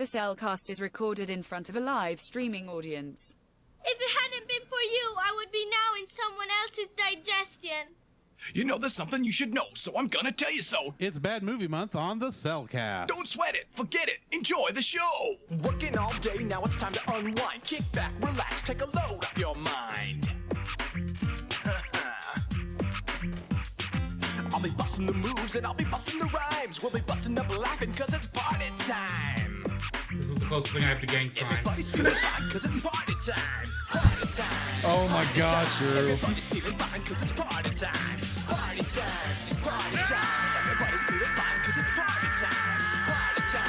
The Cellcast is recorded in front of a live streaming audience. If it hadn't been for you, I would be now in someone else's digestion. You know there's something you should know, so I'm gonna tell you so. It's Bad Movie Month on the Cellcast. Don't sweat it, forget it, enjoy the show. Working all day, now it's time to unwind. Kick back, relax, take a load off your mind. I'll be busting the moves and I'll be busting the rhymes. We'll be busting up laughing cause it's party time. This is the closest thing I have to gang signs. Everybody's feeling fine cause it's party time. Party time. Oh my gosh, Drew. Everybody's feeling fine cause it's party time. Party time. Party time. Everybody's feeling fine cause it's party time. Party time.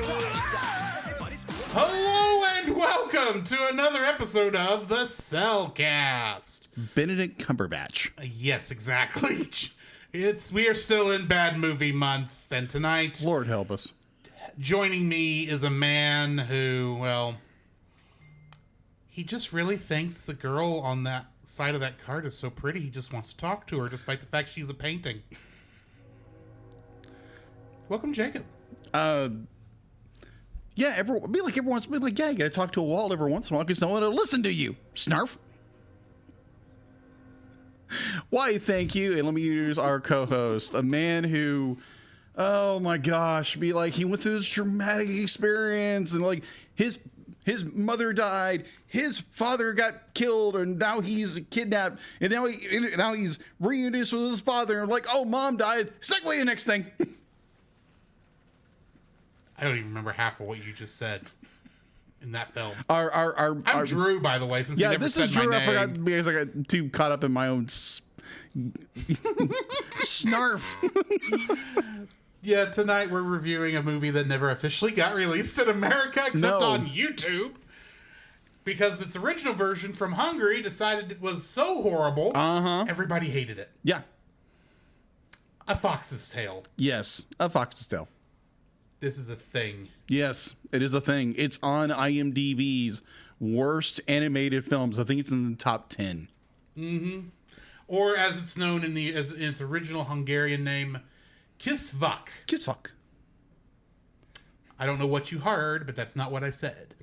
Party time. Everybody's feeling fine. Hello and welcome to another episode of the Cellcast. Benedict Cumberbatch. Yes, exactly. We are still in Bad Movie Month, and tonight, Lord help us. joining me is a man who, well, he just really thinks the girl on that side of that card is so pretty, he just wants to talk to her, despite the fact she's a painting. Welcome, Jacob. Yeah, yeah, you gotta talk to a wall every once in a while because no one will listen to you. Snarf. Why, thank you, and let me use our co-host, a man who, oh my gosh, he went through this traumatic experience, and like his mother died, his father got killed, and now he's kidnapped, and now he's reintroduced with his father, and like, oh, mom died. Segue to the next thing. I don't even remember half of what you just said in that film. I'm I'm Drew, by the way, since you never this said is my Drew. name. I forgot because I got too caught up in my own snarf. Yeah, tonight we're reviewing a movie that never officially got released in America except No. on YouTube because its original version from Hungary decided it was so horrible, everybody hated it. Yeah. A Fox's Tale. Yes. A Fox's Tale. This is a thing. Yes, it is a thing. It's on IMDb's worst animated films. I think it's in the top 10. Or as it's known in its original Hungarian name, Kisvak. Kiss fuck. I don't know what you heard, but that's not what I said.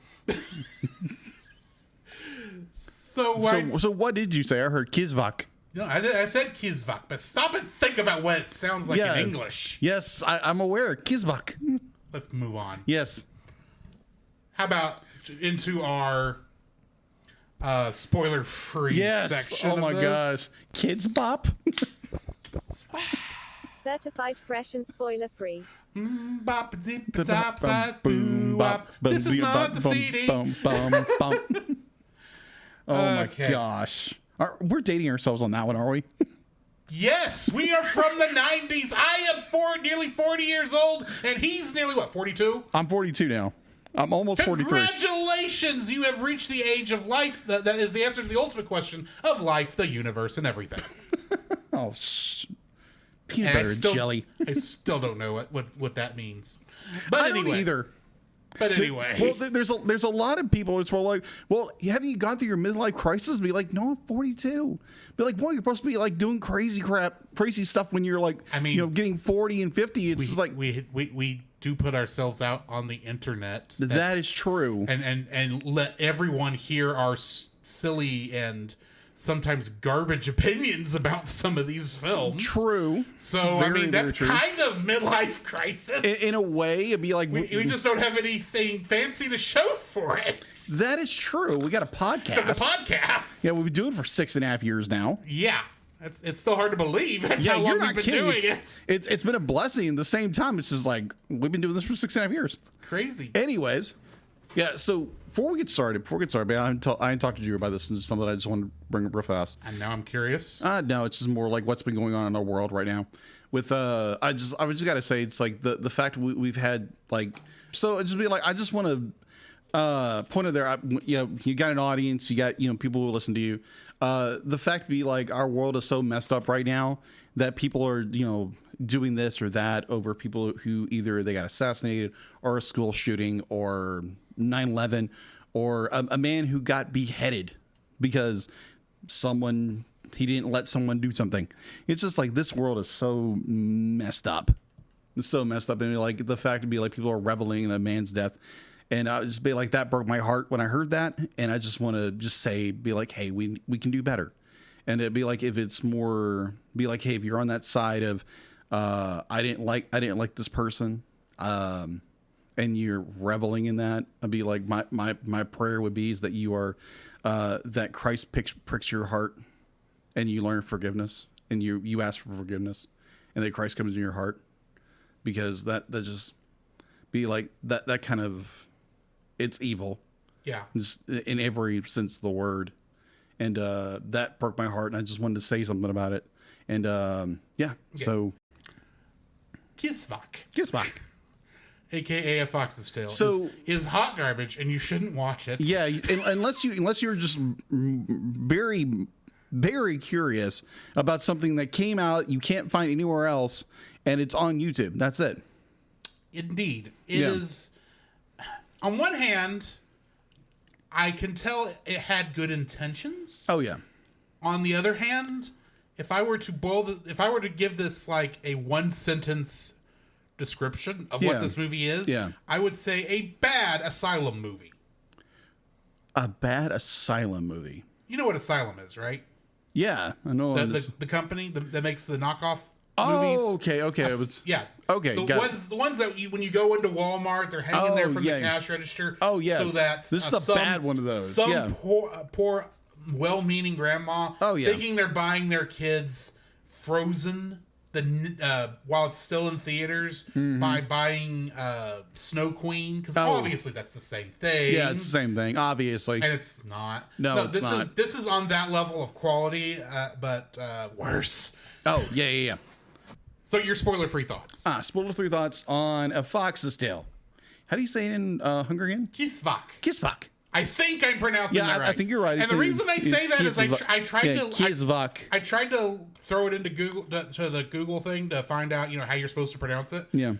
So what did you say? I heard Kizvak. No, I said Kisvak, but stop and think about what it sounds like in English. Yes, I'm aware. Kizvak. Let's move on. Yes. How about into our spoiler-free Yes. section Oh my of this? gosh. Kids Bop. Certified fresh and spoiler free. Bop, zip, zap, bop, boo, wop. This is not the CD. Oh my Okay. gosh. We're dating ourselves on that one, are we? Yes, we are from the 90s. I am nearly 40 years old, and he's nearly, 42? I'm 42 now. I'm almost 43. Congratulations! You have reached the age of life. That is the answer to the ultimate question of life, the universe, and everything. Oh, peanut And butter and jelly. I still don't know what that means. I But don't anyway. either. But anyway. Well, there's a lot of people who's like, well, haven't you gone through your midlife crisis? Be like, no, I'm 42. Be like, well, you're supposed to be like doing crazy stuff when you're like, I mean, getting 40 and 50. It's just like we do put ourselves out on the internet. that is true. And let everyone hear our silly and sometimes garbage opinions about some of these films. True. So Very, I mean, that's very true. kind of midlife crisis. In a way, it'd be like we just don't have anything fancy to show for it. that is true. We got a podcast. Except the podcast. Yeah, we've been doing it for 6.5 years now. Yeah. It's still hard to believe. That's how long you're we've not been kidding. doing it. It's been a blessing. At the same time, it's just like we've been doing this for 6.5 years. Crazy. Anyways, yeah. So before we get started, but I didn't talk to Drew about this, and it's something I just wanted to bring up real fast. And now I'm curious. No, it's just more like what's been going on in our world right now. With I just gotta say, it's like the fact we've had like, so it just be like, I just want to point it there. You got an audience, you got people who listen to you. The fact to be like our world is so messed up right now that people are doing this or that over people who either they got assassinated or a school shooting or 9/11 or a man who got beheaded because he didn't let someone do something. It's just like this world is so messed up. It's so messed up, and like the fact to be like people are reveling in a man's death And I just be like, that broke my heart when I heard that. And I just want to just say, be like, hey, we can do better. And it'd be like, if it's more, be like, hey, if you're on that side of, I didn't like this person, and you're reveling in that, I'd be like, my prayer would be is that you are, that Christ pricks your heart, and you learn forgiveness, and you ask for forgiveness, and that Christ comes in your heart, because that just be like that kind of, it's evil. Yeah. Just in every sense of the word. And that broke my heart, and I just wanted to say something about it. And so Kisvak, aka A Fox's Tale, So- is hot garbage, and you shouldn't watch it. yeah, unless you're just very, very curious about something that came out you can't find anywhere else, and it's on YouTube. That's it. Indeed, it is. On one hand, I can tell it had good intentions. Oh yeah. On the other hand, if I were to give this like a one sentence description of Yeah. what this movie is, Yeah. I would say a bad asylum movie. A bad asylum movie. You know what Asylum is, right? Yeah, I know. The company that makes the knockoff Oh, movies. okay. It was, Yeah. Okay, The got it. ones that when you go into Walmart, they're hanging there from yeah. the cash register. Oh, yeah. So that This is a bad one of those, Some yeah. poor, well-meaning grandma. Oh, yeah. Thinking they're buying their kids Frozen while it's still in theaters by buying Snow Queen, because Mm-hmm. Oh. obviously that's the same thing. yeah, it's the same thing, obviously. And it's not. No, it's this not. this is on that level of quality, but worse. Oh, yeah. So your spoiler-free thoughts. Spoiler-free thoughts on A Fox's Tale. How do you say it in Hungarian? Kisvak. Kisvak. I think I'm pronouncing Yeah, that right. I think you're right. And It's the in- reason I say that is I tried to Kisvak. I tried to throw it into Google to the Google thing to find out how you're supposed to pronounce it. Yeah.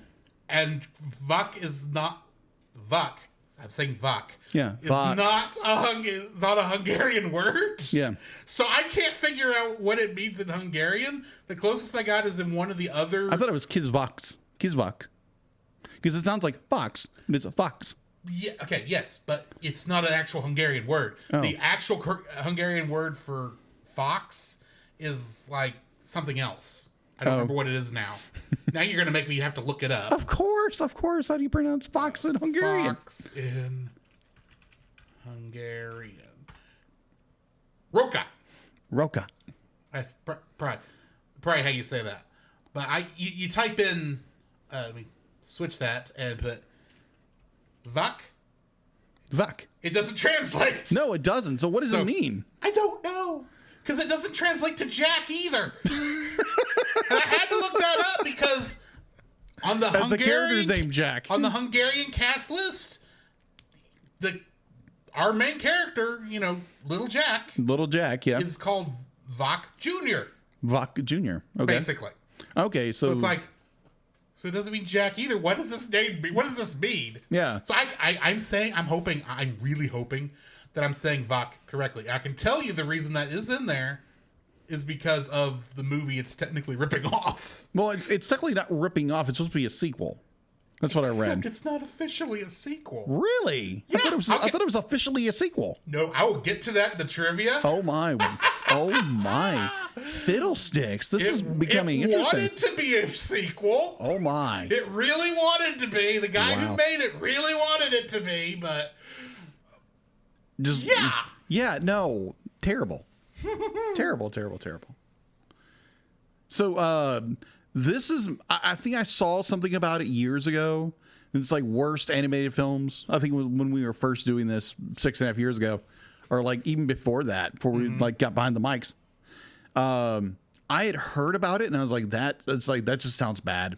And Vuk is not Vuk. I'm saying Vuk. Yeah, It's Vuk. it's not a Hungarian word. Yeah. So I can't figure out what it means in Hungarian. The closest I got is in one of the other. I thought it was Kisvak. Kisvak. Because it sounds like fox, but it's a fox. Yeah, okay, yes, but it's not an actual Hungarian word. Oh. The actual Hungarian word for fox is like something else. I don't remember what it is now. Now you're going to make me have to look it up. Of course. How do you pronounce fox in Hungarian? Fox in Hungarian. Roka. Roka. That's probably how you say that. But you type in, let me switch that and put Vuk. Vuk. It doesn't translate. No, it doesn't. So what does So- it mean? I don't know. Because it doesn't translate to Jack either. And I had to look that up because on the As the character's Hungarian name Jack. on the Hungarian cast list, our main character, Little Jack, Little Jack, yeah. is called Vok Jr. Vok Jr. Okay. Basically. Okay, so It's like, so it doesn't mean Jack either. What does this name mean? What does this mean? Yeah. So I'm really hoping that I'm saying Vok correctly. I can tell you the reason that is in there is because of the movie it's technically ripping off. Well, it's technically not ripping off. It's supposed to be a sequel. That's what I read. Except it's not officially a sequel. Really? Yeah, I thought it was officially a sequel. No, I will get to that in the trivia. Oh my. Oh my. Fiddlesticks. This is becoming it interesting. wanted to be a sequel. Oh my. It really wanted to be. The guy Wow. who made it really wanted it to be, but Just yeah. Yeah, no. Terrible. terrible. So this is I think I saw something about it years ago. It's like worst animated films. I think when we were first doing this 6.5 years ago, or like even before that, before we like got behind the mics. I had heard about it and I was like, that just sounds bad,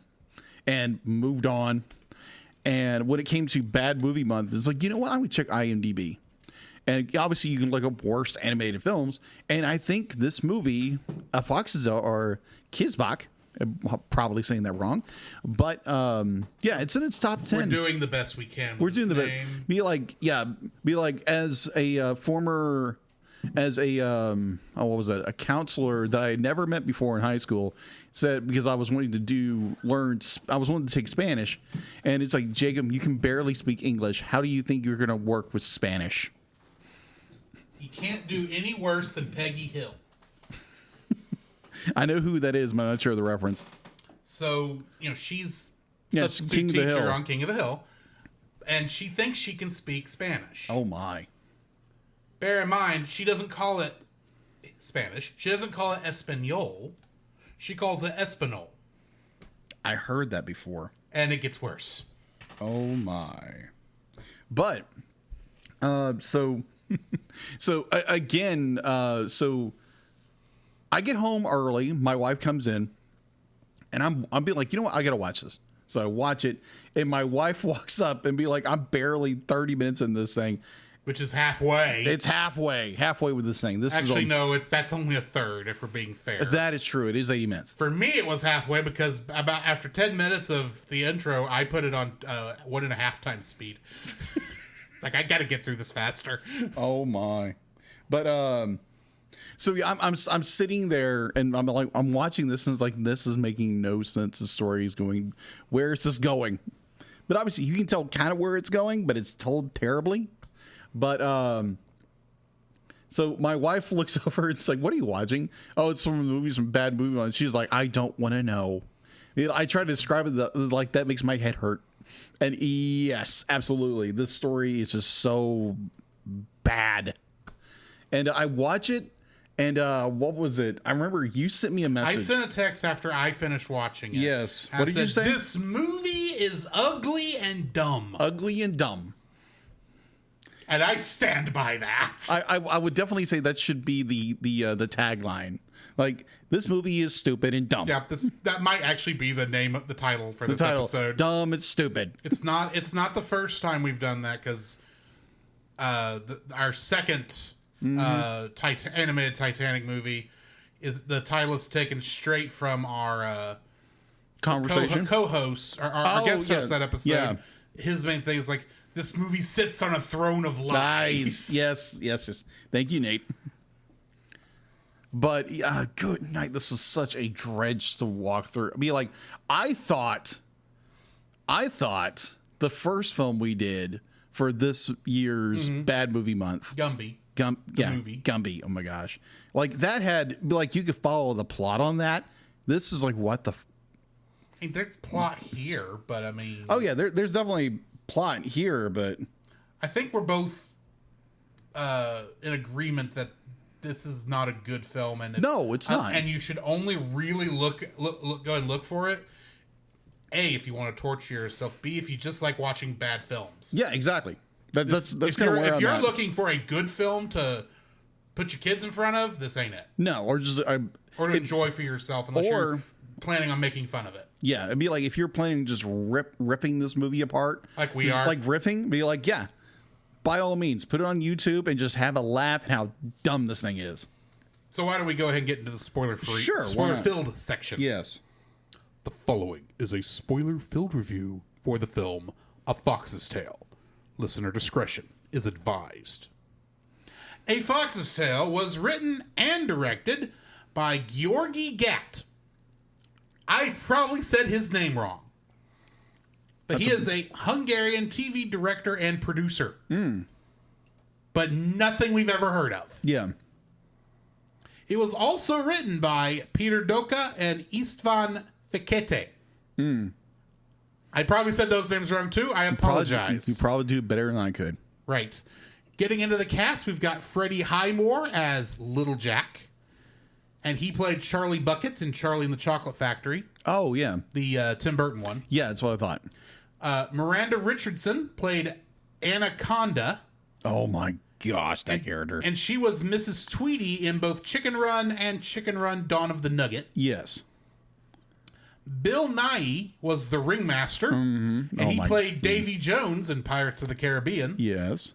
and moved on. And when it came to Bad Movie Month, it's like, you know what? I would check IMDb. And obviously you can look up worst animated films. And I think this movie, A Fox's Tale, or Kisvak, I'm probably saying that wrong, but yeah, it's in its top 10. We're doing the best we can. We're doing the best. Be like as a former as a what was that? A counselor that I had never met before in high school said, because I was wanting to take Spanish, and it's like, Jacob, you can barely speak English. How do you think you're going to work with Spanish? You can't do any worse than Peggy Hill. I know who that is, but I'm not sure of the reference. So, she's Yes, substitute King of the teacher Hill. on King of the Hill, and she thinks she can speak Spanish. Oh my. Bear in mind, she doesn't call it Spanish. She doesn't call it Espanol. She calls it Espanol. I heard that before. And it gets worse. Oh my. But so again, so I get home early, my wife comes in, and I'm being like, you know what, I gotta watch this. So I watch it, and my wife walks up and be like, I'm barely 30 minutes in this thing. Which is halfway. It's halfway with this thing. This Actually, is no, that's only a third, if we're being fair. That is true. It is 80 minutes. For me, it was halfway because about after 10 minutes of the intro, I put it on 1.5 times speed. It's like, I got to get through this faster. Oh my. But so yeah, I'm sitting there and I'm watching this, and it's like, this is making no sense. The story is going, where is this going? But obviously you can tell kind of where it's going, but it's told terribly. But so my wife looks over, it's like, what are you watching? Oh, it's from movies, some bad movie ones. She's like, I don't want to know. I try to describe it like that makes my head hurt. And yes, absolutely. This story is just so bad. And I watch it, and what was it? I remember you sent me a message. I sent a text after I finished watching it. Yes. I What did you said, say? This movie is ugly and dumb. Ugly and dumb. And I stand by that. I would definitely say that should be the tagline. Like, this movie is stupid and dumb. Yeah, that might actually be the name of the title for this episode. Dumb and stupid. It's not the first time we've done that, because our second animated Titanic movie is the title is taken straight from our Conversation. co-host, our guest host that episode. Yeah. His main thing is like, this movie sits on a throne of lies. Nice. Yes. Thank you, Nate. But good night. This was such a dredge to walk through. I mean, like, I thought the first film we did for this year's Bad Movie Month, Gumby. Movie. Gumby. Oh my gosh, like that had, like, you could follow the plot on that. This is like, what the? I mean, there's plot here, but I mean, Oh yeah, there's definitely plot here, but I think we're both in agreement that this is not a good film, and No, it's not. And you should only really go and look for it. A, if you want to torture yourself. B, if you just like watching bad films. yeah, exactly. That's If kind of where if I'm you're at. looking for a good film to put your kids in front of, this ain't it. No, or just Or to enjoy for yourself, unless you're or- planning on making fun of it. yeah, it'd be like if you're planning to just ripping this movie apart, Like we just are. like riffing, be like, yeah, by all means, put it on YouTube and just have a laugh at how dumb this thing is. So why don't we go ahead and get into the spoiler-free, Sure, why not? spoiler-filled section? Yes. The following is a spoiler-filled review for the film A Fox's Tale. Listener discretion is advised. A Fox's Tale was written and directed by Georgi Gat. I probably said his name wrong. But he is a Hungarian TV director and producer. But nothing we've ever heard of. Yeah. It was also written by Peter Doka and Istvan Fekete. I probably said those names wrong too. I apologize. You probably do better than I could. Right. Getting into the cast, we've got Freddie Highmore as Little Jack. And he played Charlie Bucket in Charlie and the Chocolate Factory, Oh yeah, the Tim Burton one. yeah. That's what I thought. Miranda Richardson played Anaconda. Oh my gosh, that character. And she was Mrs. Tweedy in both Chicken Run and Chicken Run Dawn of the Nugget. Yes. Bill Nighy was the ringmaster, and Oh he my played Davy Jones in Pirates of the Caribbean. Yes.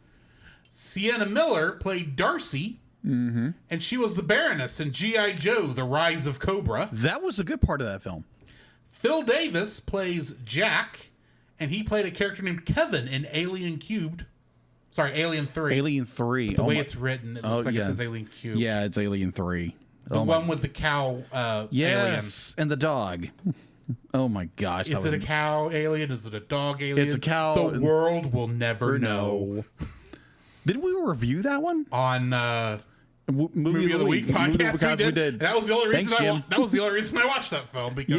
Sienna Miller played Darcy, and she was the Baroness in G.I. Joe, The Rise of Cobra. That was a good part of that film. Phil Davis plays Jack, and he played a character named Kevin in Alien Cubed. Sorry, Alien 3. Alien 3. The way it's written, it looks like it says Alien Cube. Yeah, it's Alien 3. The one with the cow Yes, and the dog. Oh my gosh. alien. Is it a cow alien? Is it a dog alien? It's a cow. The world will never know. Didn't we review that one? On Movie of the Week podcast we did. That was the only reason that was the only reason I watched that film, because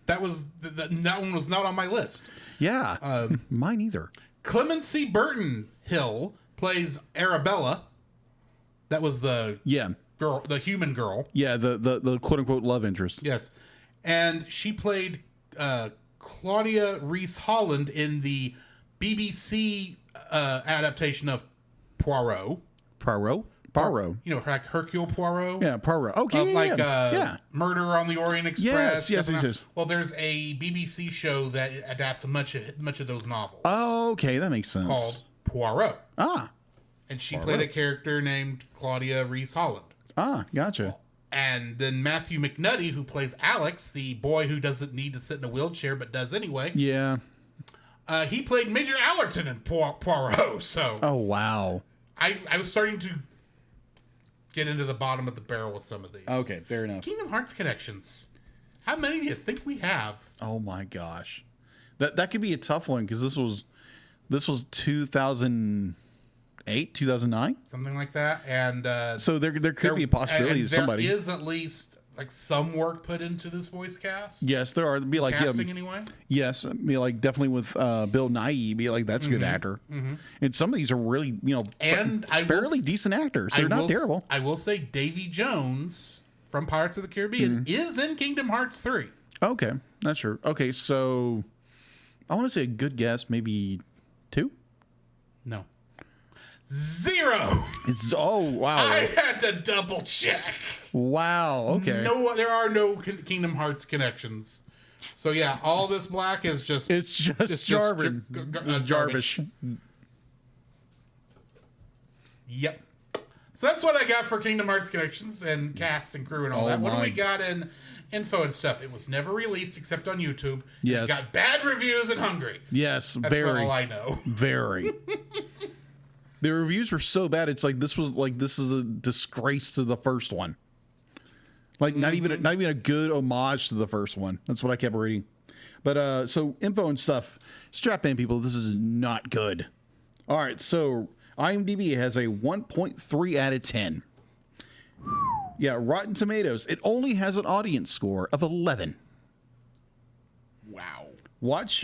that was that one was not on my list. Yeah. Mine either. Clemency Burton Hill plays Arabella. That was the girl, the human girl. Yeah, the quote unquote love interest. Yes. And she played Claudia Reese Holland in the BBC adaptation of Poirot. Poirot? You know, like Hercule Poirot. Yeah, Poirot. Okay. Murder on the Orient Express. Yes. Well, there's a BBC show that adapts much of those novels. Oh, okay. That makes sense. Called Poirot. Ah. And she played a character named Claudia Reese Holland. Ah, gotcha. And then Matthew McNulty, who plays Alex, the boy who doesn't need to sit in a wheelchair but does anyway. Yeah. He played Major Allerton in Poirot. So. Oh, wow. I was starting to get into the bottom of the barrel with some of these. Okay, fair enough. Kingdom Hearts connections. How many do you think we have? Oh my gosh, that could be a tough one, because this was 2008, 2009, something like that. And so there could be a possibility of somebody. There is at least like some work put into this voice cast. Yes, there are. It'd be like casting anyway. Yes, be like definitely with Bill Nighy. Be like, that's a good actor. Mm-hmm. And some of these are really and fairly decent actors. They're not terrible. I will say Davy Jones from Pirates of the Caribbean is in Kingdom Hearts 3. Okay, that's true. Okay, so I want to say a good guess, maybe 2. No. 0. It's wow. I had to double check. Wow. Okay. No, there are no Kingdom Hearts connections. So yeah, all this black is just Jarvis. Jarvis. Yep. So that's what I got for Kingdom Hearts connections and cast and crew and all that. What do we got in info and stuff? It was never released except on YouTube. Yes. It got bad reviews in Hungary. Yes. That's all I know. Very. The reviews were so bad. It's like this is a disgrace to the first one. Like not even a good homage to the first one. That's what I kept reading. But so info and stuff. Strap in, people. This is not good. All right. So IMDb has a 1.3 out of 10. Yeah, Rotten Tomatoes. It only has an audience score of 11. Wow. Watch.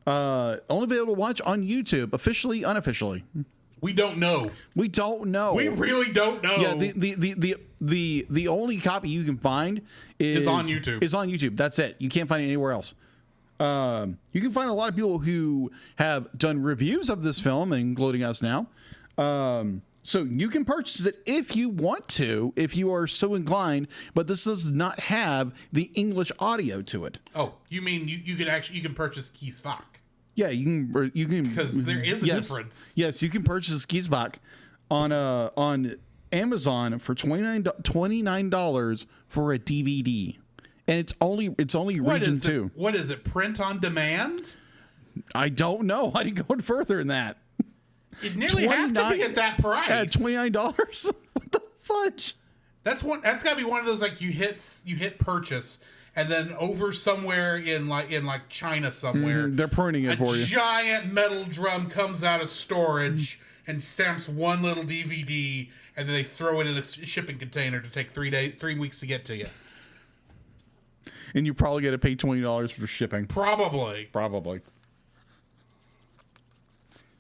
Only be able to watch on YouTube, officially, unofficially. We don't know. We don't know. We really don't know. Yeah, the only copy you can find is on YouTube. Is on YouTube. That's it. You can't find it anywhere else. You can find a lot of people who have done reviews of this film, including us now. So you can purchase it if you want to, if you are so inclined, but this does not have the English audio to it. Oh, you mean you can purchase Kiesbach? Yeah, you can because there is a difference. Yes, you can purchase Kiesbach on Amazon for $29 for a DVD, and it's only region 2. What is it? Print on demand? I don't know. I didn't go further than that. It nearly has to be at that price. At $29. What the fudge? That's got to be one of those like you hit purchase. And then over somewhere in China somewhere, they're printing it for you. A giant metal drum comes out of storage and stamps one little DVD, and then they throw it in a shipping container to take 3 weeks to get to you. And you probably got to pay $20 for shipping. Probably.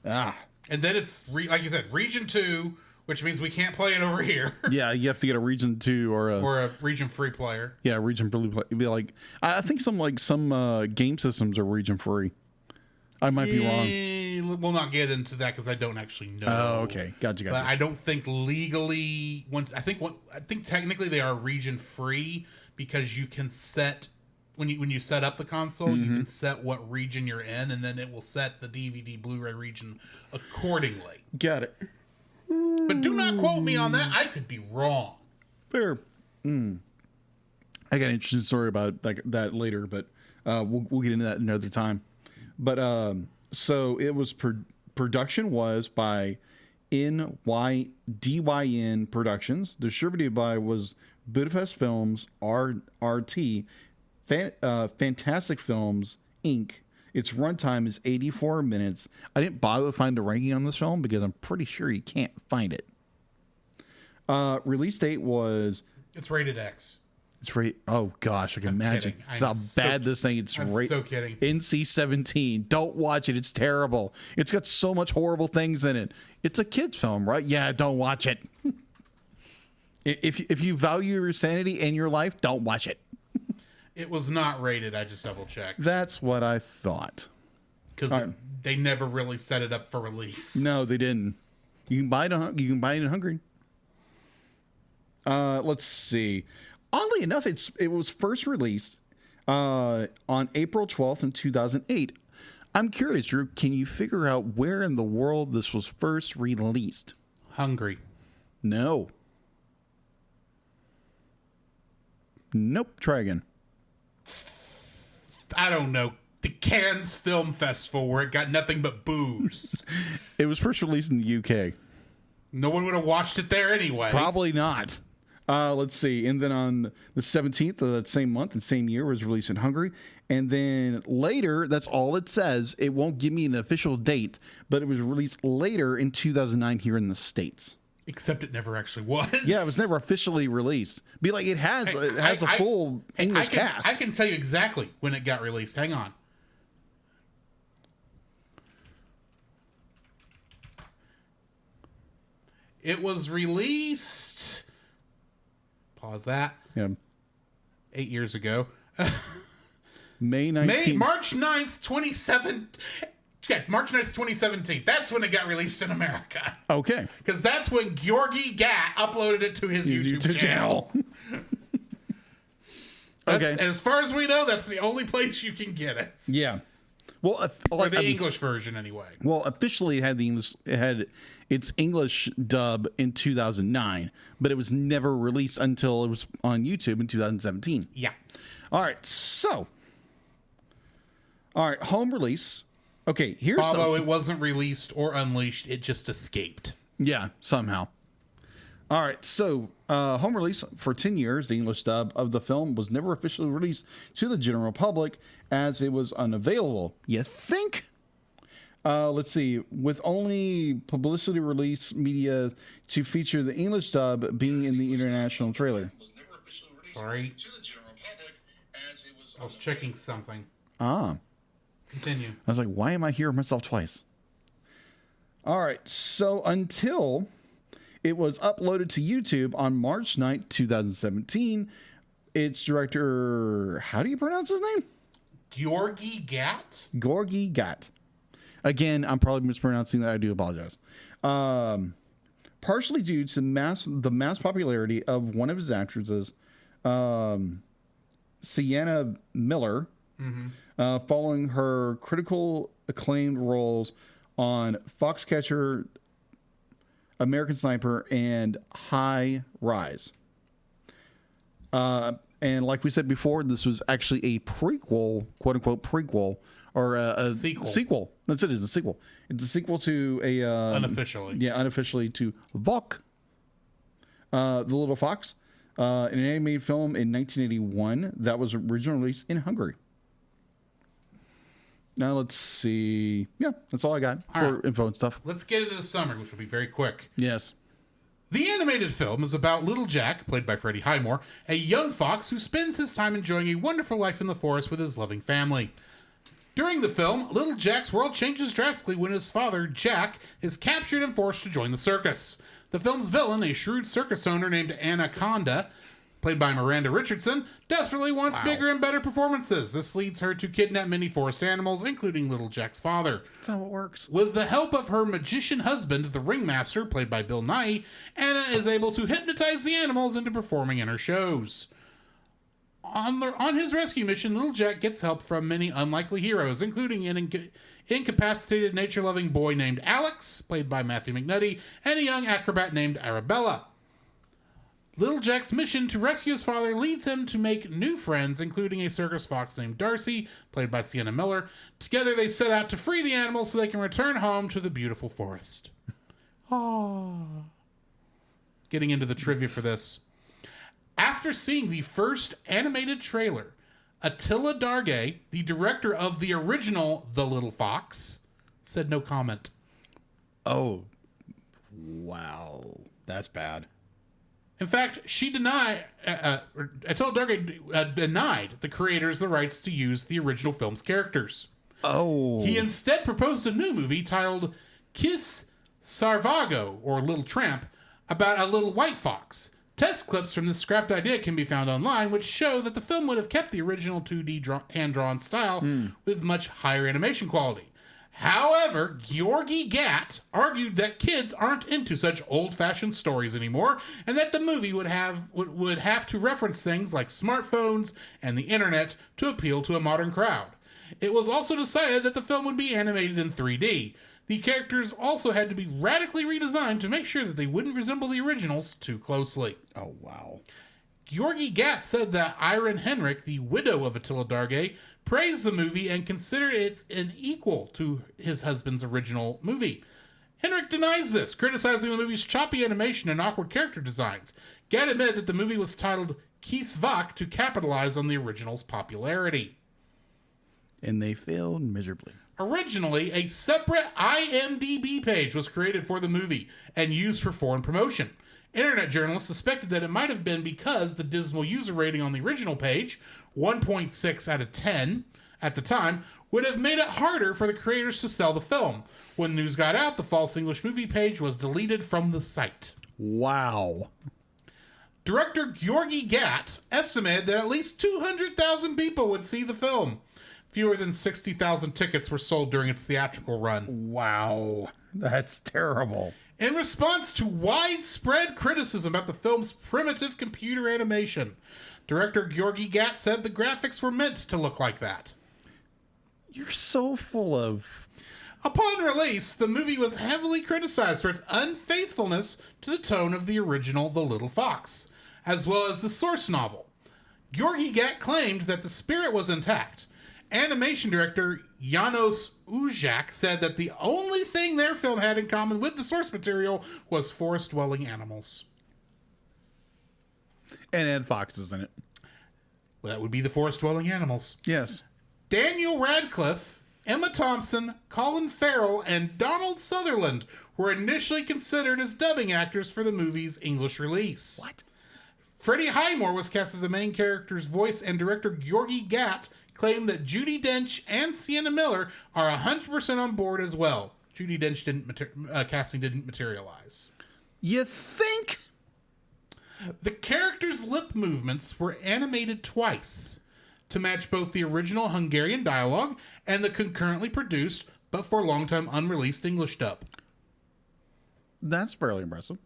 Ah. And then it's like you said, region 2. Which means we can't play it over here. Yeah, you have to get a region 2 or a region free player. Yeah, region free play. It'd be like I think some game systems are region free. I might be wrong. We'll not get into that because I don't actually know. Oh, okay, gotcha. But I don't think legally. I think technically they are region free because you can set when you set up the console, you can set what region you're in, and then it will set the DVD Blu-ray region accordingly. Got it. But do not quote me on that. I could be wrong. Fair. I got an interesting story about that later, but we'll get into that another time. But so it was production was by DYN Productions. Distributed by was Budapest Films, RT, Fantastic Films, Inc. Its runtime is 84 minutes. I didn't bother to find a ranking on this film because I'm pretty sure you can't find it. Release date was... It's rated X. It's oh gosh, I can imagine. Kidding. It's how bad this thing. It's I'm so kidding. NC-17. Don't watch it. It's terrible. It's got so much horrible things in it. It's a kid's film, right? Yeah, don't watch it. If you value your sanity and your life, don't watch it. It was not rated. I just double checked That's what I thought. because they never really set it up for release. No, they didn't. You can buy it. You can buy it in Hungary. Let's see. Oddly enough, it was first released on April 12th in 2008. I'm curious, Drew, can you figure out where in the world this was first released? Hungry. No. Nope. Try again. I don't know. The Cannes Film Festival where it got nothing but booze. It was first released in the UK. No one would have watched it there anyway. Probably not. Let's see. And then on the 17th of that same month and same year was released in Hungary. And then later, that's all it says. It won't give me an official date, but it was released later in 2009 here in the States. Except it never actually was. Yeah, it was never officially released. Be like, it has a full English cast. I can tell you exactly when it got released. Hang on. It was released. Pause that. Yeah. 8 years ago. May 19th. March 9th, 2017. Yeah, March 9th, 2017. That's when it got released in America. Okay. Because that's when Georgi Gat uploaded it to his YouTube channel. Okay. As far as we know, that's the only place you can get it. Yeah. Well, Or the English version, anyway. Well, officially it had its English dub in 2009, but it was never released until it was on YouTube in 2017. Yeah. All right, so home release. Okay, here's Although it wasn't released or unleashed, it just escaped. Yeah, somehow. All right, so home release for 10 years, the English dub of the film was never officially released to the general public as it was unavailable. You think? Let's see. With only publicity release media to feature the English dub being in the international trailer. Sorry. I was checking something. Ah. Continue. I was like, why am I hearing myself twice? All right, so until it was uploaded to YouTube on March 9th, 2017, its director, how do you pronounce his name? Georgi Gat? Georgi Gat. Again, I'm probably mispronouncing that. I do apologize. Partially due to the mass popularity of one of his actresses, Sienna Miller, following her critical acclaimed roles on Foxcatcher, American Sniper, and High Rise. And like we said before, this was actually a prequel, quote unquote prequel, or a sequel. That's it. It's a sequel. It's a sequel to a Unofficially. Yeah, unofficially to Vok, the Little Fox, an animated film in 1981 that was originally released in Hungary. Now let's see. Yeah, that's all I got for info and stuff. Let's get into the summary, which will be very quick. Yes. The animated film is about Little Jack, played by Freddie Highmore, a young fox who spends his time enjoying a wonderful life in the forest with his loving family. During the film, Little Jack's world changes drastically when his father, Jack, is captured and forced to join the circus. The film's villain, a shrewd circus owner named Anaconda, played by Miranda Richardson, desperately wants bigger and better performances. This leads her to kidnap many forest animals, including Little Jack's father. That's how it works. With the help of her magician husband, the ringmaster, played by Bill Nighy, Anna is able to hypnotize the animals into performing in her shows. On his rescue mission, Little Jack gets help from many unlikely heroes, including an incapacitated nature-loving boy named Alex, played by Matthew McNulty, and a young acrobat named Arabella. Little Jack's mission to rescue his father leads him to make new friends, including a circus fox named Darcy, played by Sienna Miller. Together they set out to free the animals so they can return home to the beautiful forest. Aww. Getting into the trivia for this. After seeing the first animated trailer, Attila Dargay, the director of the original The Little Fox, said no comment. Oh, wow. That's bad. In fact, Attila Dargay denied the creators the rights to use the original film's characters. Oh. He instead proposed a new movie titled Kiss Sarvago, or Little Tramp, about a little white fox. Test clips from this scrapped idea can be found online, which show that the film would have kept the original 2D hand-drawn style with much higher animation quality. However, Georgi Gatt argued that kids aren't into such old-fashioned stories anymore, and that the movie would have to reference things like smartphones and the internet to appeal to a modern crowd. It was also decided that the film would be animated in 3D. The characters also had to be radically redesigned to make sure that they wouldn't resemble the originals too closely. Oh, wow. Georgi Gatt said that Irene Henrik, the widow of Attila Dargay, praised the movie and considered it an equal to his husband's original movie. Henrik denies this, criticizing the movie's choppy animation and awkward character designs. Gatt admitted that the movie was titled Kies Vak to capitalize on the original's popularity. And they failed miserably. Originally, a separate IMDb page was created for the movie and used for foreign promotion. Internet journalists suspected that it might have been because the dismal user rating on the original page, 1.6 out of 10 at the time, would have made it harder for the creators to sell the film. When news got out, the false English movie page was deleted from the site. Wow. Director Georgi Gatt estimated that at least 200,000 people would see the film. Fewer than 60,000 tickets were sold during its theatrical run. Wow. That's terrible. In response to widespread criticism about the film's primitive computer animation, director Georgi Gatt said the graphics were meant to look like that. You're so full of... Upon release, the movie was heavily criticized for its unfaithfulness to the tone of the original The Little Fox, as well as the source novel. Georgi Gatt claimed that the spirit was intact. Animation director Janos Ujak said that the only thing their film had in common with the source material was forest-dwelling animals. And Ed Fox's in it. Well, that would be the forest-dwelling animals. Yes. Daniel Radcliffe, Emma Thompson, Colin Farrell, and Donald Sutherland were initially considered as dubbing actors for the movie's English release. What? Freddie Highmore was cast as the main character's voice, and director Georgi Gatt claimed that Judi Dench and Sienna Miller are 100% on board as well. Judi Dench casting didn't materialize. You think? The characters' lip movements were animated twice to match both the original Hungarian dialogue and the concurrently produced but for a long time unreleased English dub. That's fairly impressive.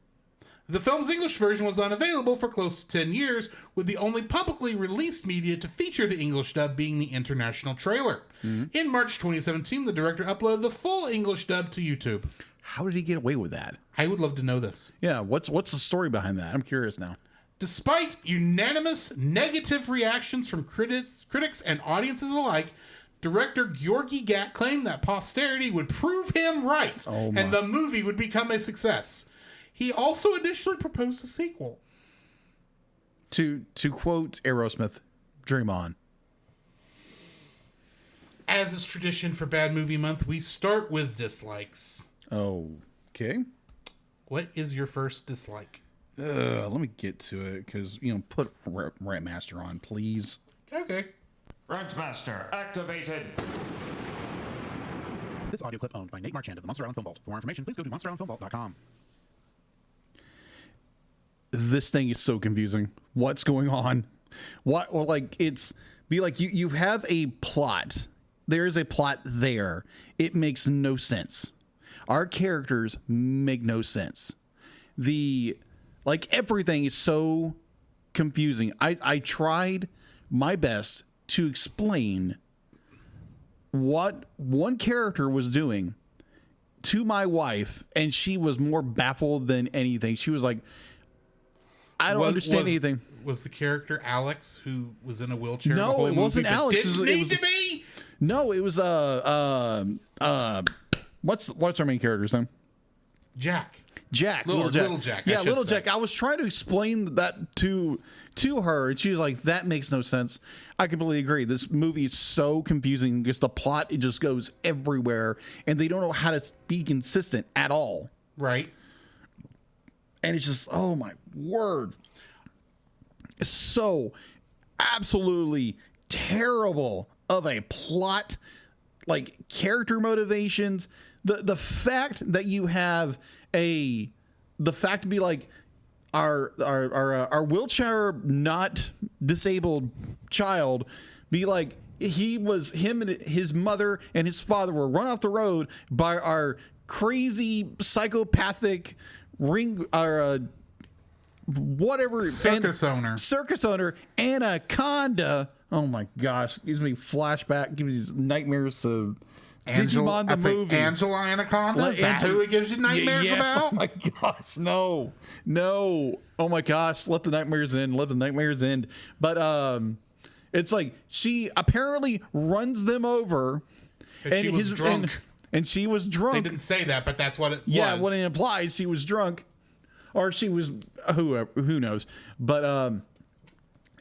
The film's English version was unavailable for close to 10 years, with the only publicly released media to feature the English dub being the international trailer. In March 2017, the director uploaded the full English dub to YouTube. How did he get away with that? I would love to know this. Yeah, what's the story behind that? I'm curious now. Despite unanimous negative reactions from critics and audiences alike, director Georgi Gatt claimed that posterity would prove him right, and the movie would become a success. He also initially proposed a sequel. To quote Aerosmith, dream on. As is tradition for Bad Movie Month, we start with dislikes. Okay. What is your first dislike? Let me get to it, because, put Rantmaster on, please. Okay. Rantmaster activated. This audio clip owned by Nate Marchand of the Monster Island Film Vault. For more information, please go to monsterislandfilmvault.com. This thing is so confusing. What's going on? What, or like, you have a plot. There's a plot there. It makes no sense. Our characters make no sense. Everything is so confusing. I tried my best to explain what one character was doing to my wife, and she was more baffled than anything. She was like, I don't understand anything. Was the character Alex who was in a wheelchair? No, the whole it wasn't movie, but Alex. Didn't It need was- to be. No, it was what's our main character's name? Jack. Jack, Little Jack, I Yeah, should Little say. Jack. I was trying to explain that to her, and she was like, "That makes no sense." I completely agree. This movie is so confusing because the plot, it just goes everywhere, and they don't know how to be consistent at all. Right. And it's just, oh my word, it's so absolutely terrible of a plot, like character motivations. The fact that you have the fact to be like our wheelchair not disabled child be like him and his mother and his father were run off the road by our crazy psychopathic whatever Circus owner Anaconda. Oh my gosh, gives me flashback, gives me these nightmares to Digimon the movie. Angela Anaconda? Like, Is that who it gives you nightmares yes. about? Oh my gosh, no. Oh my gosh, let the nightmares end. But it's like she apparently runs them over, She was drunk. and she was drunk. They didn't say that, but that's what it Yeah, was. what it implies, she was drunk, or she was who knows. But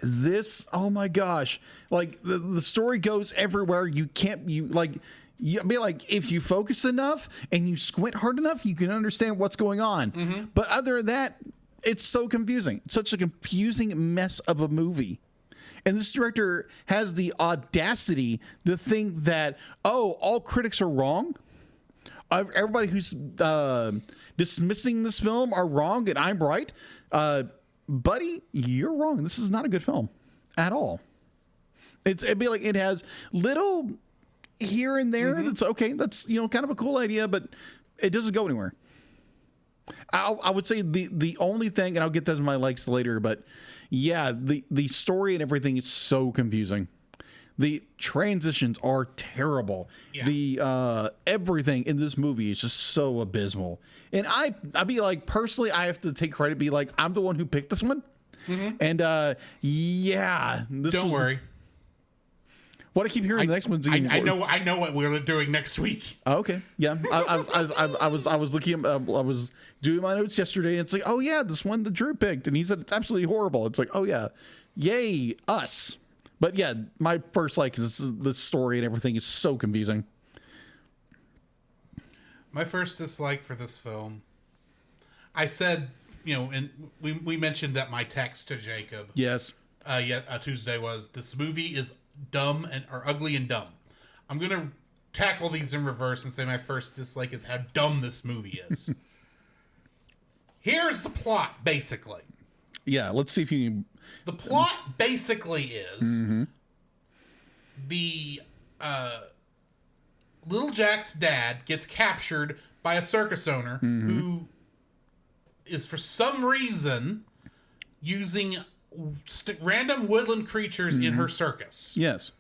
this, oh my gosh, like the story goes everywhere. You be like, if you focus enough and you squint hard enough, you can understand what's going on. Mm-hmm. But other than that, it's so confusing. It's such a confusing mess of a movie. And this director has the audacity to think that, all critics are wrong. Everybody who's dismissing this film are wrong and I'm right. Buddy, you're wrong. This is not a good film at all. It'd be like it has little here and there. That's okay. That's kind of a cool idea, but it doesn't go anywhere. I would say the only thing, and I'll get that in my likes later, but yeah, the story and everything is so confusing. The transitions are terrible. Yeah. The everything in this movie is just so abysmal. And I'd be like, personally, I have to take credit, be like, I'm the one who picked this one. And Don't worry. What I keep hearing, the next one's even I worse. know what we're doing next week. Oh, okay. Yeah. I was looking I was doing my notes yesterday, and it's like, oh yeah, this one that Drew picked, and he said it's absolutely horrible. It's like, oh yeah, yay us. But yeah, my first is the story and everything is so confusing. My first dislike for this film, I said, and we mentioned that my text to Jacob, Yes. Tuesday was, this movie is dumb or ugly and dumb. I'm gonna tackle these in reverse and say my first dislike is how dumb this movie is. Here's the plot, basically. Yeah. Let's see if you. The plot basically is the Little Jack's dad gets captured by a circus owner who is for some reason using random woodland creatures in her circus. Yes.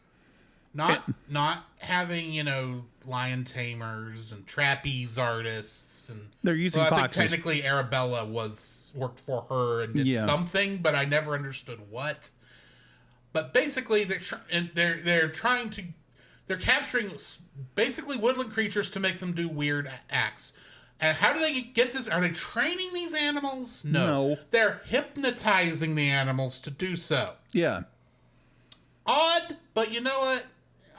Not having, lion tamers and trapeze artists and They're using I think foxes. technically Arabella worked for her and did something, but I never understood what. But basically they're capturing basically woodland creatures to make them do weird acts. And how do they get this? Are they training these animals? No. They're hypnotizing the animals to do so. Yeah. Odd, but you know what?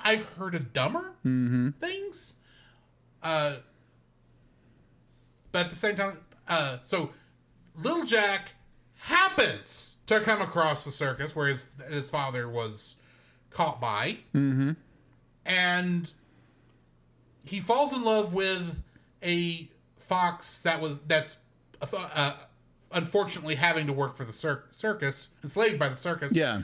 I've heard of dumber things. But at the same time, so Little Jack happens to come across the circus where his father was caught by. And he falls in love with a fox that's unfortunately having to work for the circus, enslaved by the circus. Yeah.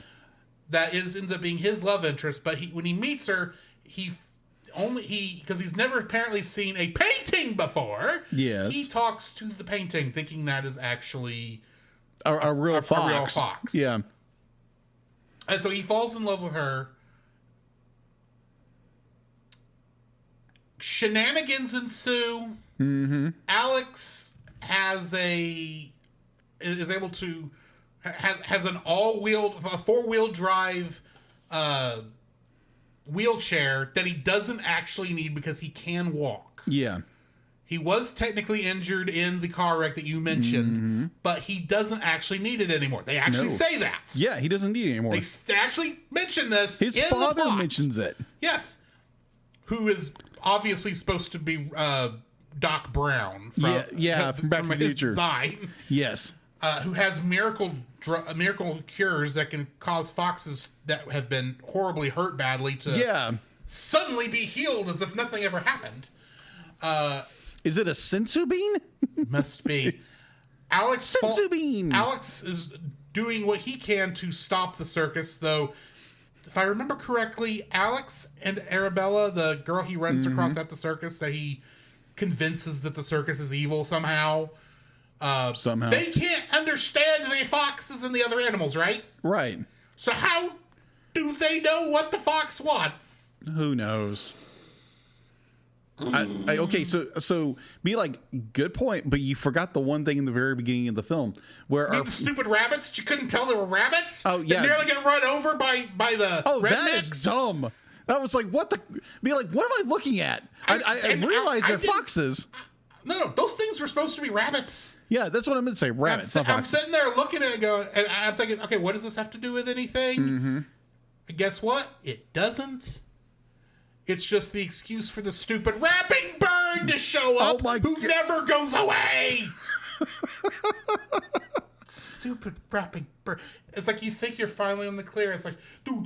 That ends up being his love interest, but when he meets her, because he's never apparently seen a painting before. Yes. He talks to the painting, thinking that is actually A real fox. real fox. Yeah. And so he falls in love with her. Shenanigans ensue. Alex is able to has an a 4-wheel drive wheelchair that he doesn't actually need because he can walk. Yeah. He was technically injured in the car wreck that you mentioned, but he doesn't actually need it anymore. They actually say that. Yeah, he doesn't need it anymore. They actually mention this. His in father the plot. mentions it. Yes. Who is obviously supposed to be Doc Brown from, from Back to the his Future. design. Yes. Who has miracle cures that can cause foxes that have been horribly hurt badly to suddenly be healed as if nothing ever happened. Is it a sensu bean? Must be. Alex bean. Alex is doing what he can to stop the circus, though. If I remember correctly, Alex and Arabella, the girl he runs across at the circus, that he convinces that the circus is evil somehow. Somehow. They can't understand the foxes and the other animals, right? Right. So how do they know what the fox wants? Who knows? Okay, so be like, good point, but you forgot the one thing in the very beginning of the film where The stupid rabbits that you couldn't tell they were rabbits? Oh, yeah. They nearly get run over by the rednecks? That is dumb. That was like, what am I looking at? I realize they're foxes. No, those things were supposed to be rabbits. Yeah, that's what I meant to say. Rabbits, not I'm foxes. sitting there looking at it going, and I'm thinking, okay, what does this have to do with anything? And guess what? It doesn't. It's just the excuse for the stupid rapping bird to show up who never goes away. Stupid rapping bird. It's like you think you're finally on the clear. It's like, go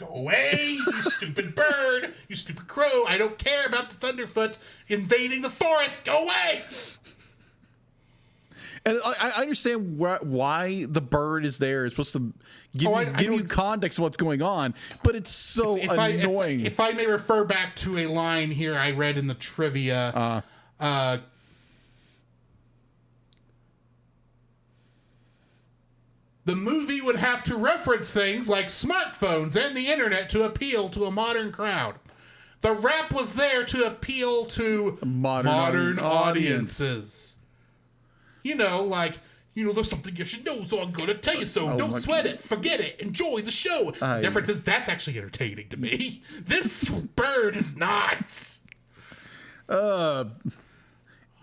away, you stupid bird, you stupid crow. I don't care about the Thunderfoot invading the forest. Go away. And I understand why the bird is there. It's supposed to give you context of what's going on, but it's so annoying. If I may refer back to a line here I read in the trivia, the movie would have to reference things like smartphones and the internet to appeal to a modern crowd. The rap was there to appeal to modern audiences. You know, like, there's something you should know, so I'm going to tell you so. Don't sweat it. Forget it. Enjoy the show. The difference is that's actually entertaining to me. This bird is not.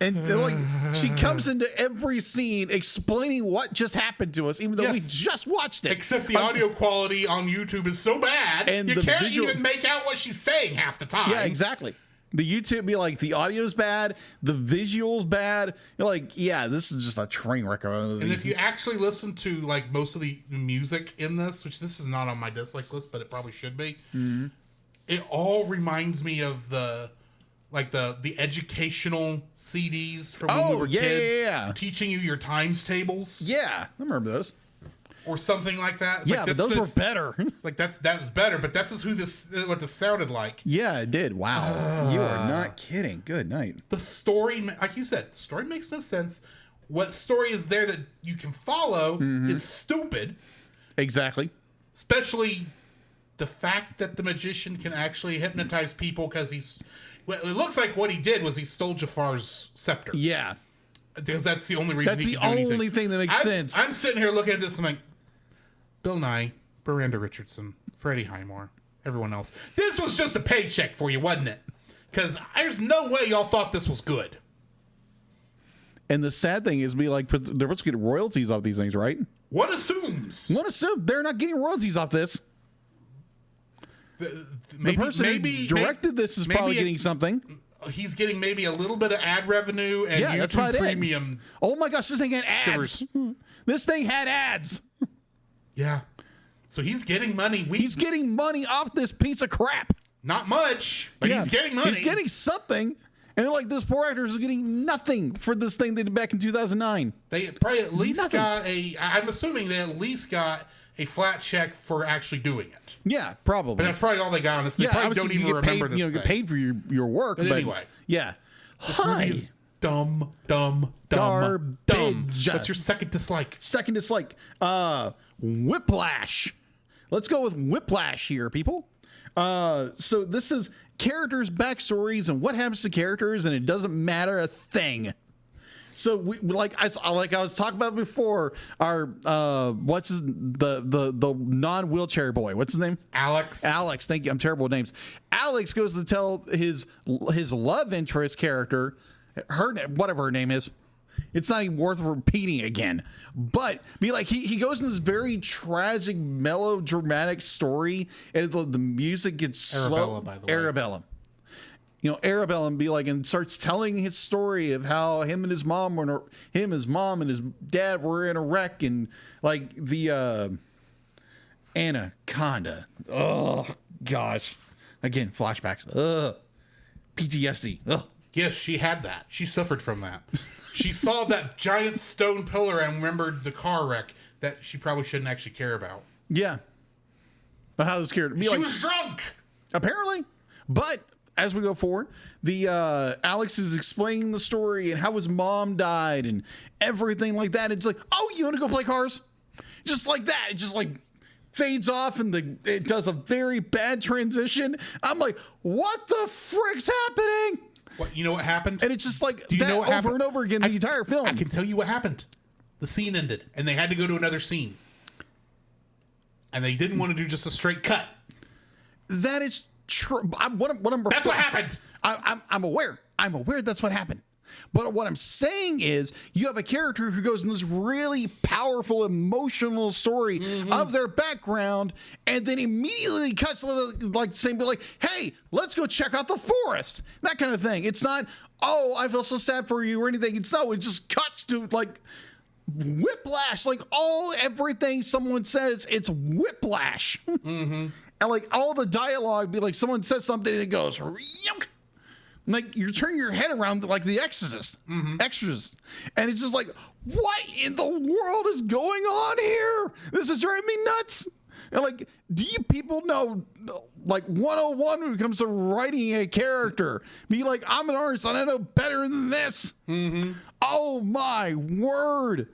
And like, she comes into every scene explaining what just happened to us, even though we just watched it. Except the audio quality on YouTube is so bad, and you can't even make out what she's saying half the time. Yeah, exactly. The YouTube be like, the audio's bad, the visual's bad. You're like, yeah, this is just a train wreck. And if you actually listen to like most of the music in this, which this is not on my dislike list, but it probably should be, it all reminds me of the educational CDs from when we were kids, teaching you your times tables. Yeah, I remember those. Or something like that. It's but those were better. Like that was better, but this is what this sounded like. Yeah, it did. Wow, you are not kidding. Good night. The story, like you said, the story makes no sense. What story is there that you can follow is stupid. Exactly. Especially the fact that the magician can actually hypnotize people because it looks like what he did was he stole Jafar's scepter. Yeah. Because that's the only reason he can do anything. That's the only thing that makes sense. I'm sitting here looking at this and I'm like, Bill Nye, Miranda Richardson, Freddie Highmore, everyone else. This was just a paycheck for you, wasn't it? Because there's no way y'all thought this was good. And the sad thing is, they're supposed to get royalties off these things, right? One assumes they're not getting royalties off this. The person who directed this is probably getting something. He's getting maybe a little bit of ad revenue and YouTube Premium. Oh my gosh, this thing had ads. Shivers. This thing had ads. Yeah. So he's getting money. He's getting money off this piece of crap. Not much, but he's getting money. He's getting something. And like, this poor actor is getting nothing for this thing they did back in 2009. They probably at least got I'm assuming they at least got a flat check for actually doing it. Yeah, probably. But that's probably all they got on this. They probably don't even remember this thing. You get paid for your work. But anyway. Yeah. This movie is dumb. Garbage. What's your second dislike? Second dislike. Whiplash. Let's go with Whiplash here, people. So this is characters' backstories and what happens to characters, and it doesn't matter a thing. So we like I was talking about before. Our what's the non-wheelchair boy? What's his name? Alex. Alex. Thank you. I'm terrible with names. Alex goes to tell his love interest character, whatever her name is. It's not even worth repeating again. But be like he goes in this very tragic, melodramatic story, and the music gets slow. By the way. Arabella. Arabella, and be like, and starts telling his story of how him and his mom and his dad were in a wreck, and like the Anaconda. Oh gosh, again flashbacks. PTSD. Ugh. Yes, she had that. She suffered from that. She saw that giant stone pillar and remembered the car wreck that she probably shouldn't actually care about. Yeah, but how scared? She was drunk. Apparently, but. As we go forward, the Alex is explaining the story and how his mom died and everything like that. It's like, oh, you want to go play cars? Just like that. It just like fades off and it does a very bad transition. I'm like, what the frick's happening? What, you know what happened? And it's just like Do you that know what over happened? and over again the entire film. I can tell you what happened. The scene ended and they had to go to another scene. And they didn't want to do just a straight cut. That is true. That's what happened. I'm aware. I'm aware that's what happened. But what I'm saying is, you have a character who goes in this really powerful, emotional story of their background, and then immediately cuts like saying, like, "Hey, let's go check out the forest." That kind of thing. It's not, "Oh, I feel so sad for you" or anything. It just cuts to like whiplash. Like everything someone says, it's whiplash. And like all the dialogue be like someone says something and it goes Yunk! Like you're turning your head around like the Exorcist. And it's just like, what in the world is going on here? This is driving me nuts. And like, do you people know like 101 when it comes to writing a character? Be like, I'm an artist and I know better than this. Oh my word.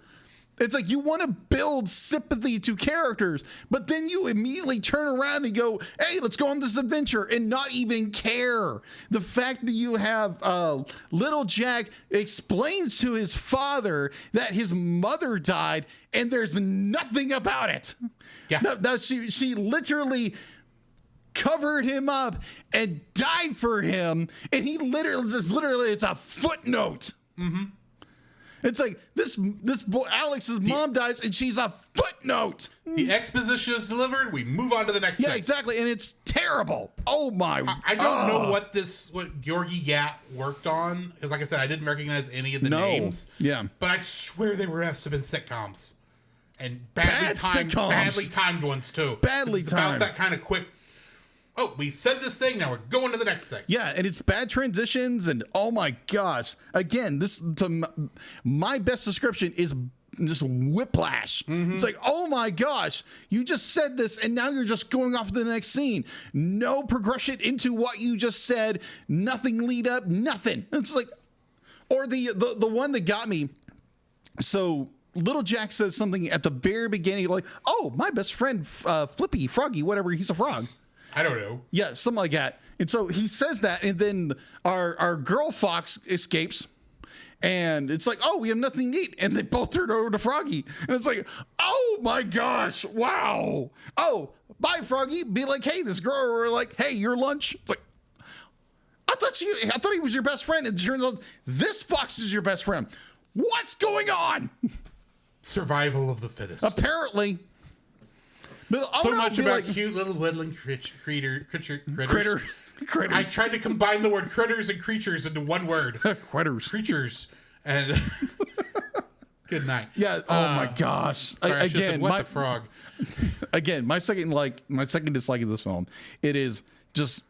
It's like you want to build sympathy to characters, but then you immediately turn around and go, "Hey, let's go on this adventure," and not even care. The fact that you have little Jack explains to his father that his mother died, and there's nothing about it. Yeah, no, she literally covered him up and died for him, and he literally it's a footnote. It's like this boy Alex's mom dies and she's a footnote. The exposition is delivered. We move on to the next thing. Yeah, exactly, and it's terrible. Oh my! I don't know what Georgi Gat worked on, because like I said, I didn't recognize any of the names. Yeah, but I swear they must have been sitcoms, and Bad badly timed ones too. Badly it's timed. About that kind of quick. Oh, we said this thing. Now we're going to the next thing. Yeah, and it's bad transitions, and oh my gosh! Again, my best description is just whiplash. It's like, oh my gosh, you just said this, and now you're just going off to the next scene. No progression into what you just said. Nothing lead up. Nothing. It's like, or the one that got me. So little Jack says something at the very beginning, like, "Oh, my best friend, Flippy, Froggy, whatever. He's a frog." I don't know. Yeah, something like that. And so he says that, and then our girl fox escapes, and it's like, "Oh, we have nothing to eat," and they both turn over to Froggy, and it's like, "Oh my gosh, wow! Oh, bye, Froggy." Be like, "Hey, this girl," or like, "Hey, your lunch." It's like, I thought he was your best friend, and it turns out this fox is your best friend. What's going on? Survival of the fittest. Apparently. But, so much about cute little woodland critters. I tried to combine the word critters and creatures into one word. Creatures. And good night. Yeah. Oh my gosh. Sorry, I should have said, what the frog? Again, my second dislike of this film, it is just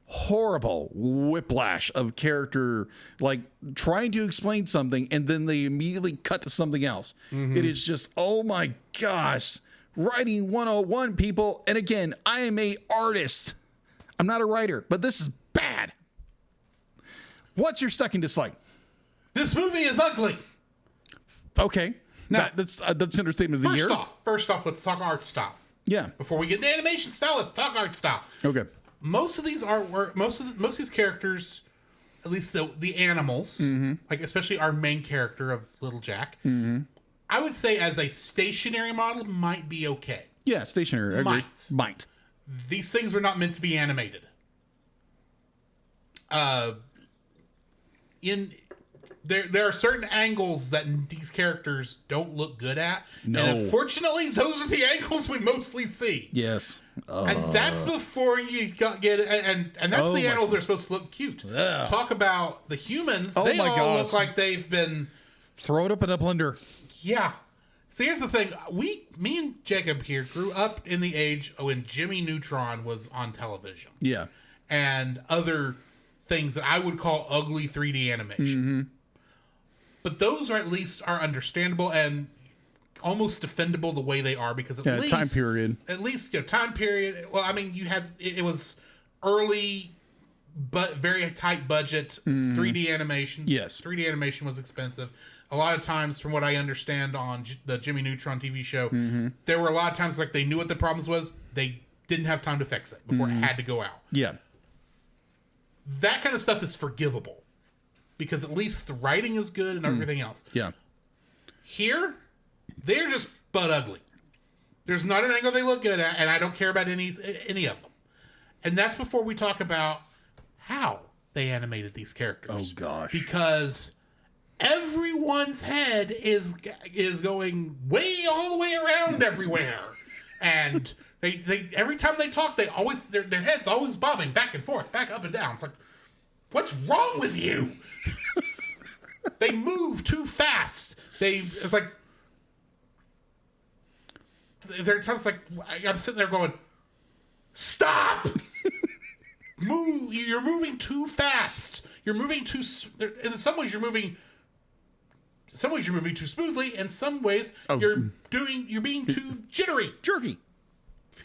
horrible whiplash of character, like trying to explain something and then they immediately cut to something else. It is just, oh my gosh. Writing 101, people. And again, I am a artist. I'm not a writer, but this is bad. What's your second dislike? This movie is ugly. Okay. Now, that's understatement of the year. First off, let's talk art style. Yeah. Before we get into animation style, let's talk art style. Okay. Most of these artwork, most of these characters at least the animals, like especially our main character of Little Jack, I would say as a stationary model might be okay. Yeah, stationary. I agree. Might. These things were not meant to be animated. There are certain angles that these characters don't look good at. No. And unfortunately, those are the angles we mostly see. Yes. And that's before you get it. And that's Oh the my animals that are supposed to look cute. Yeah. Talk about the humans. Oh They my all gosh. look like they've been... Throw it up in a blender. Yeah. So here's the thing. Me and Jacob here grew up in the age when Jimmy Neutron was on television. Yeah. And other things that I would call ugly 3D animation. But those are at least are understandable and almost defendable the way they are because at least time period. At least time period. Well, I mean, you had it was early but very tight budget 3D animation. Yes. 3D animation was expensive. A lot of times, from what I understand on the Jimmy Neutron TV show, there were a lot of times like they knew what the problems was. They didn't have time to fix it before it had to go out. Yeah. That kind of stuff is forgivable because at least the writing is good and everything else. Yeah. Here, they're just butt ugly. There's not an angle they look good at, and I don't care about any of them. And that's before we talk about how they animated these characters. Oh, gosh. Because everyone's head is going way all the way around everywhere, and they every time they talk, they always their head's always bobbing back and forth, back up and down. It's like, what's wrong with you? They move too fast. It's like there are times like I'm sitting there going, stop. Move! You're moving too fast. You're moving too. In some ways, you're moving. Some ways you're moving too smoothly. In some ways, you're being too jittery. Jerky.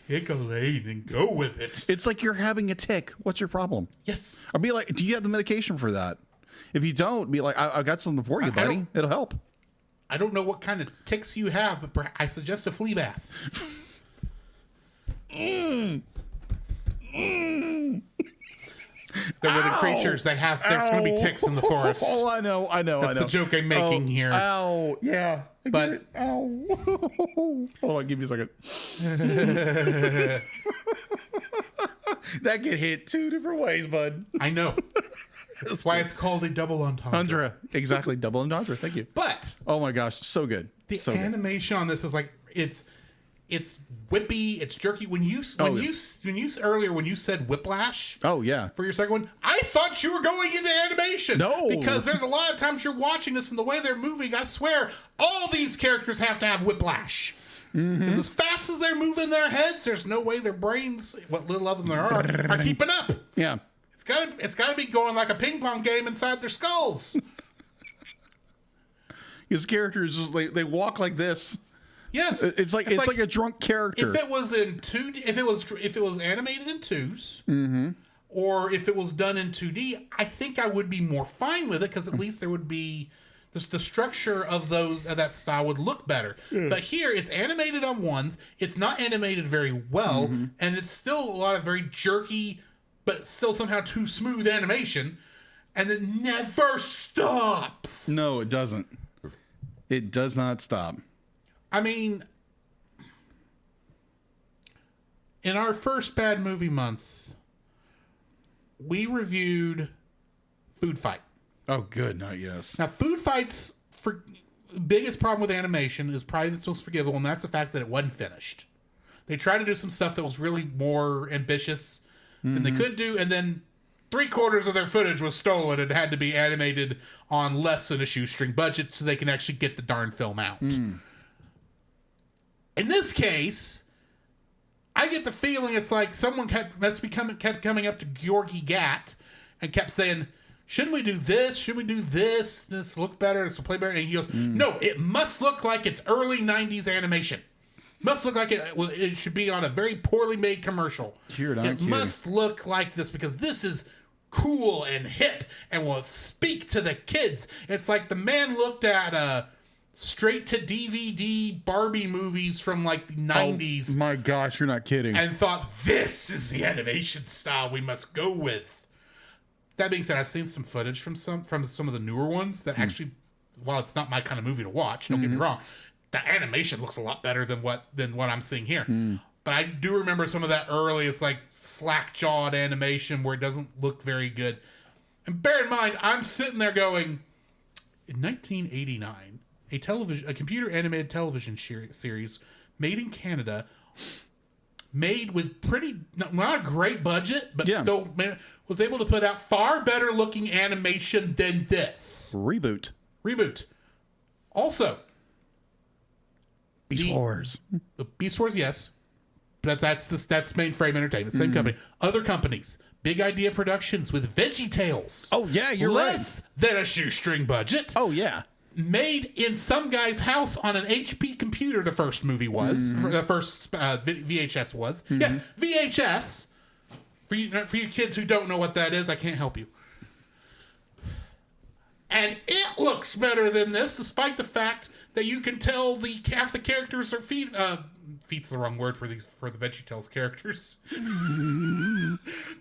Pick a lane and go with it. It's like you're having a tick. What's your problem? Yes. I'll be like, do you have the medication for that? If you don't, be like, I got something for you, buddy. It'll help. I don't know what kind of ticks you have, but I suggest a flea bath. They're with the creatures. There's going to be ticks in the forest. Oh, I know. That's the joke I'm making here. Ow, yeah. But ow. Hold on, give me a second. That could hit two different ways, bud. I know. That's why it's called a double entendre. Exactly, double entendre. Thank you. But oh my gosh, so good. The so animation on this is like it's whippy, it's jerky. When you earlier when you said whiplash, oh yeah, for your second one, I thought you were going into animation. No, because there's a lot of times you're watching this and the way they're moving, I swear, all these characters have to have whiplash. Because as fast as they're moving their heads, there's no way their brains, what little of them there are keeping up. Yeah. It's gotta be going like a ping pong game inside their skulls. His characters just they walk like this. Yes, it's like a drunk character. If it was in 2D, if it was animated in 2s, or if it was done in 2D, I think I would be more fine with it because at least there would be just the structure of that style would look better. But here it's animated on ones. It's not animated very well, and it's still a lot of very jerky, but still somehow too smooth animation, and it never stops. No, it doesn't. It does not stop. I mean, in our first bad movie month, we reviewed Food Fight. Oh, good. Not yes. Now, Food Fight's biggest problem with animation is probably the most forgivable, and that's the fact that it wasn't finished. They tried to do some stuff that was really more ambitious than they could do, and then 3/4 of their footage was stolen and had to be animated on less than a shoestring budget so they can actually get the darn film out. In this case, I get the feeling it's like someone kept coming up to Georgi Gatt and kept saying, shouldn't we do this? Should we do this? This look better. This will play better. And he goes, no, it must look like it's early 90s animation. Must look like it should be on a very poorly made commercial. It must look like this because this is cool and hip and will speak to the kids. It's like the man looked at straight to DVD Barbie movies from like the 90s. Oh my gosh, you're not kidding. And thought, this is the animation style we must go with. That being said, I've seen some footage from some of the newer ones that actually, while it's not my kind of movie to watch, don't get me wrong, the animation looks a lot better than what I'm seeing here. But I do remember some of that earliest, like, slack-jawed animation where it doesn't look very good. And bear in mind, I'm sitting there going, in 1989, a computer animated television series made in Canada, made with not a great budget, but still was able to put out far better looking animation than this. Reboot. Also, Beast Wars. Beast Wars, yes. But that's Mainframe Entertainment, same company. Other companies, Big Idea Productions with Veggie Tales. Oh, yeah, you're less than a shoestring budget. Oh, yeah. Made in some guy's house on an HP computer, the first movie was. The first VHS was. Yes, VHS. For you kids who don't know what that is, I can't help you. And it looks better than this, despite the fact that you can tell half the characters are feet's the wrong word for the VeggieTales characters.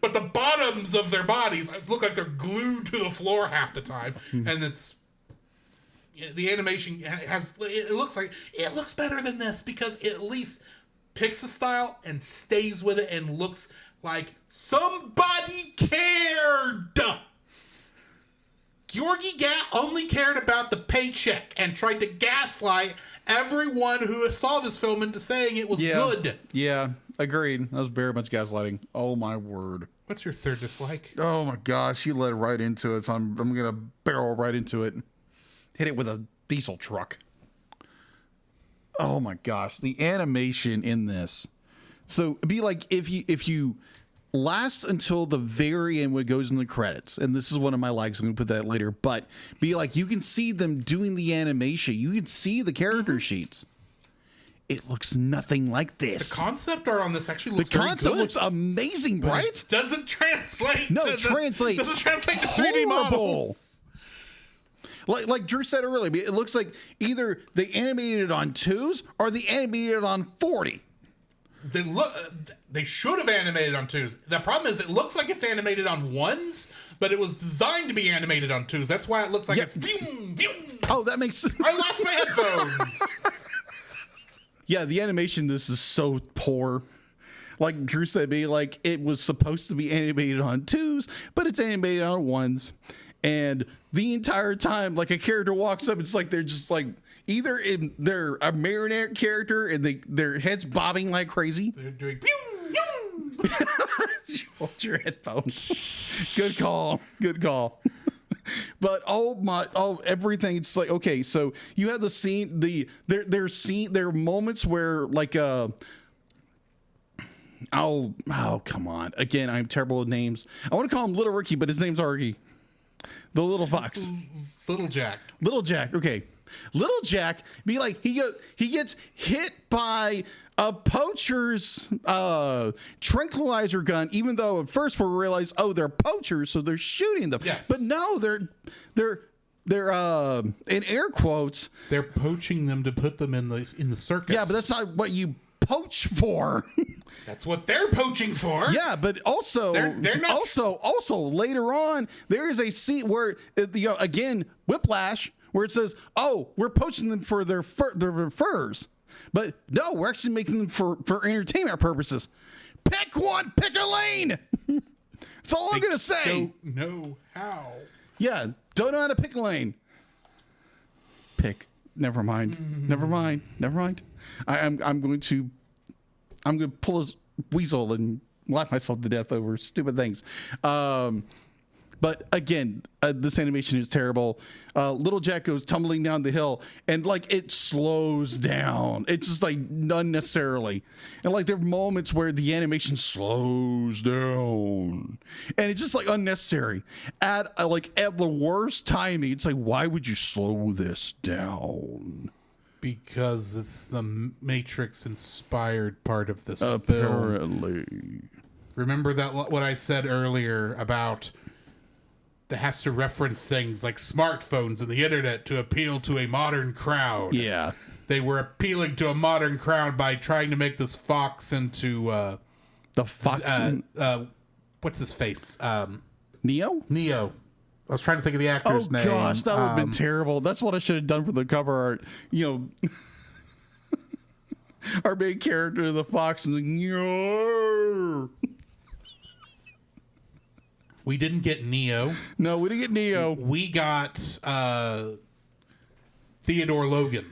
But the bottoms of their bodies look like they're glued to the floor half the time. And the animation it looks better than this because it at least picks a style and stays with it and looks like somebody cared. Georgi Gat only cared about the paycheck and tried to gaslight everyone who saw this film into saying it was good. Yeah, agreed. That was very much gaslighting. Oh, my word. What's your third dislike? Oh, my gosh. You led right into it, so I'm going to barrel right into it. Hit it with a diesel truck. Oh, my gosh. The animation in this. So, it'd be like if you last until the very end when it goes in the credits, and this is one of my likes, I'm gonna put that later, but be like, you can see them doing the animation, you can see the character sheets. It looks nothing like this. The concept art on this actually looks very good. The concept looks amazing, right? It doesn't translate. Doesn't translate to 3D models. Like Drew said earlier, it looks like either they animated it on 2s or they animated it on 40. They should have animated on 2s. The problem is it looks like it's animated on 1s, but it was designed to be animated on 2s. That's why it looks like it's boom, boom. Oh, that makes sense. I lost my headphones. Yeah, the animation this is so poor. Like Drew said, it was supposed to be animated on 2s, but it's animated on 1s. And the entire time, like, a character walks up, it's like they're just like either they're a marionette character and their heads bobbing like crazy. They're doing pew, pew. Hold your headphones. Good call. But everything. It's like, okay, so you have the scene. There are moments where like oh come on. Again, I'm terrible with names. I want to call him Little Ricky, but his name's Argy. The little fox. Little Jack. Okay. Little Jack be like he gets hit by a poacher's tranquilizer gun, even though at first we realize, oh, they're poachers, so they're shooting them. Yes. But no, they're in air quotes, they're poaching them to put them in the circus. Yeah, but that's not what you poach for. That's what they're poaching for. Yeah, but also they're not. Also later on there is a scene where again Whiplash, where it says, "Oh, we're poaching them for their furs," but no, we're actually making them for entertainment purposes. Pick one, pick a lane. That's all I'm gonna say. Don't know how. Yeah, don't know how to pick a lane. Pick. Never mind. Never mind. I'm going to pull a weasel and laugh myself to death over stupid things. But again, this animation is terrible. Little Jack goes tumbling down the hill, and like it slows down. It's just like unnecessarily, and like there are moments where the animation slows down, and it's just like unnecessary. At the worst timing, it's like, why would you slow this down? Because it's the Matrix-inspired part of this Apparently. film. Remember that what I said earlier about that has to reference things like smartphones and the internet to appeal to a modern crowd. Yeah. They were appealing to a modern crowd by trying to make this fox into the fox. What's his face? Neo? Neo. I was trying to think of the Oh actor's name. gosh, that would have been terrible. That's what I should have done for the cover art. You know, our main character, the fox, is like, "Yarr." We didn't get Neo. No, we didn't get Neo. We got Theodore Logan.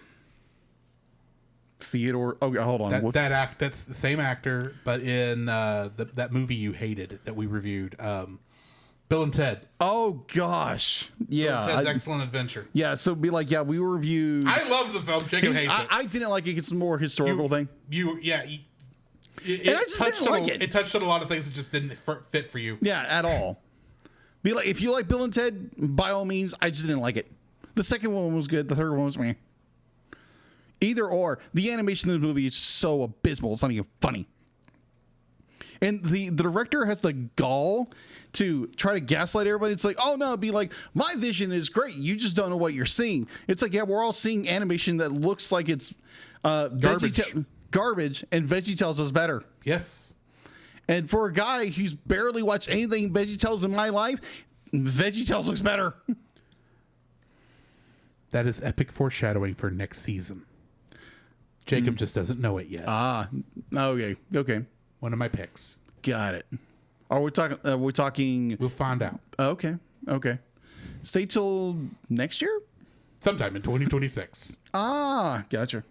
Theodore. Okay, hold on. What- That's the same actor, but in that movie you hated that we reviewed, Bill and Ted. Oh gosh, yeah, Ted's Excellent Adventure. yeah. So be like, yeah, we reviewed. I love the film. Jacob hates it. I didn't like it. It's a more historical thing. It And I just touched didn't on like it. It touched on a lot of things that just didn't fit for you. Yeah, at all. Be like, if you like Bill and Ted, by all means. I just didn't like it. The second one was good. The third one was meh. Either or. The animation of the movie is so abysmal. It's not even funny. And the director has the gall to try to gaslight everybody. It's like, oh no, be like, my vision is great. You just don't know what you're seeing. It's like, yeah, we're all seeing animation that looks like it's Garbage. garbage, and VeggieTales is better. Yes. And for a guy who's barely watched anything VeggieTales in my life, VeggieTales looks better. That is epic foreshadowing for next season. Jacob just doesn't know it yet. Ah, okay, okay, One of my picks. got it. Are we talking? We're talking. We'll find out Okay, okay. Stay till next year. sometime in 2026. Ah, gotcha.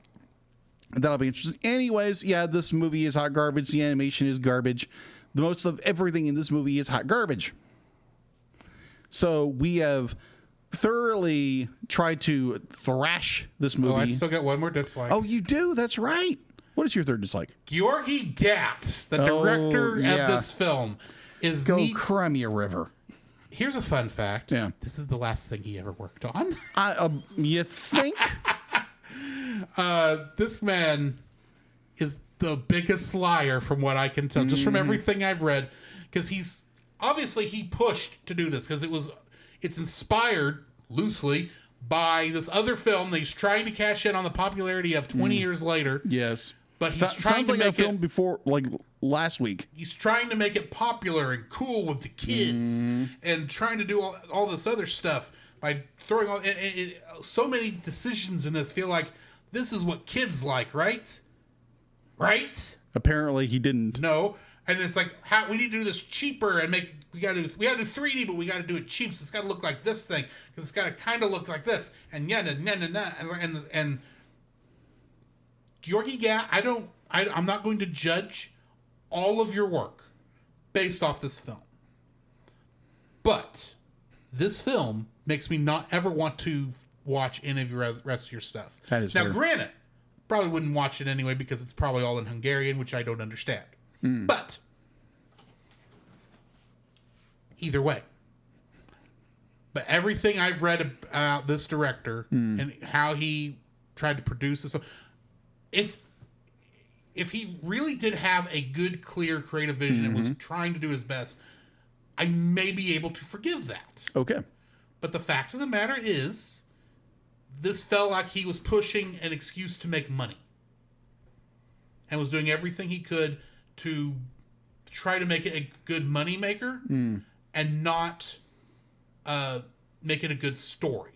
That'll be interesting. Anyways, yeah, this movie is hot garbage. The animation is garbage. The most of everything in this movie is hot garbage. So we have thoroughly tried to thrash this movie. Oh, I still got one more dislike. Oh, you do? That's right. What is your third dislike? Georgi Gat, the Oh, director yeah. of this film, is Go needs- cry me a river. Here's a fun fact. Yeah. This is the last thing he ever worked on. You think? This man is the biggest liar from what I can tell, just from everything I've read, because he's obviously he pushed to do this because it's inspired loosely by this other film that he's trying to cash in on the popularity of 20 years later. Yes. But he's trying Sounds to like a make film it. before, like last week. He's trying to make it popular and cool with the kids, and trying to do all this other stuff by throwing so many decisions in this. Feel like this is what kids like, right? Right? Apparently, he didn't. No, and it's like how we need to do this cheaper and make we got to do 3D, but we got to do it cheap. So it's got to look like this thing because it's got to kind of look like this, and and Georgi Gat, I'm not going to judge all of your work based off this film, but this film makes me not ever want to watch any of the rest of your stuff. That is now, fair. granted, probably wouldn't watch it anyway because it's probably all in Hungarian, which I don't understand. But either way, but everything I've read about this director and how he tried to produce this film, if he really did have a good, clear, creative vision and was trying to do his best, I may be able to forgive that. Okay. But the fact of the matter is, this felt like he was pushing an excuse to make money. And was doing everything he could to try to make it a good money maker and not make it a good story.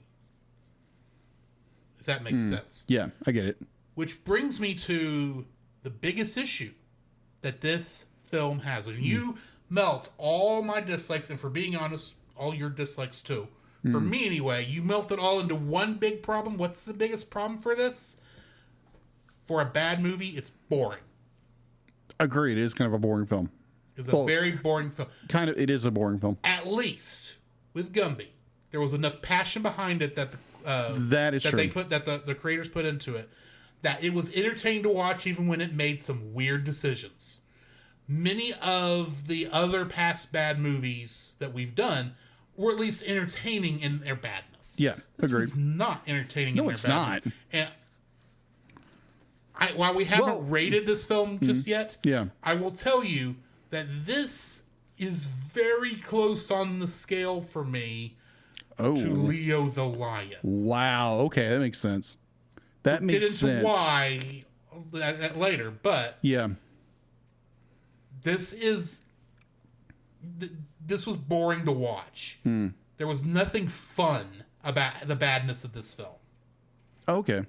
If that makes sense. Yeah, I get it. Which brings me to the biggest issue that this film has. When you melt all my dislikes, and for being honest, all your dislikes too, for me anyway, you melt it all into one big problem. What's the biggest problem for this? For a bad movie, it's boring. Agreed. It is kind of a boring film. It's Well, a very boring film. Kind of. It is a boring film. At least with Gumby, there was enough passion behind it that That is that true. they put that the creators put into it, that it was entertaining to watch even when it made some weird decisions. Many of the other past bad movies that we've done were at least entertaining in their badness. Yeah, This agreed. was not entertaining No, in their it's badness. not. And while we haven't Well- rated this film just yet, Yeah. I will tell you that this is very close on the scale for me Oh. to Leo the Lion. Wow. Okay, that makes sense. That Get makes into sense. why later, but Yeah. this is this was boring to watch. There was nothing fun about the badness of this film. Okay.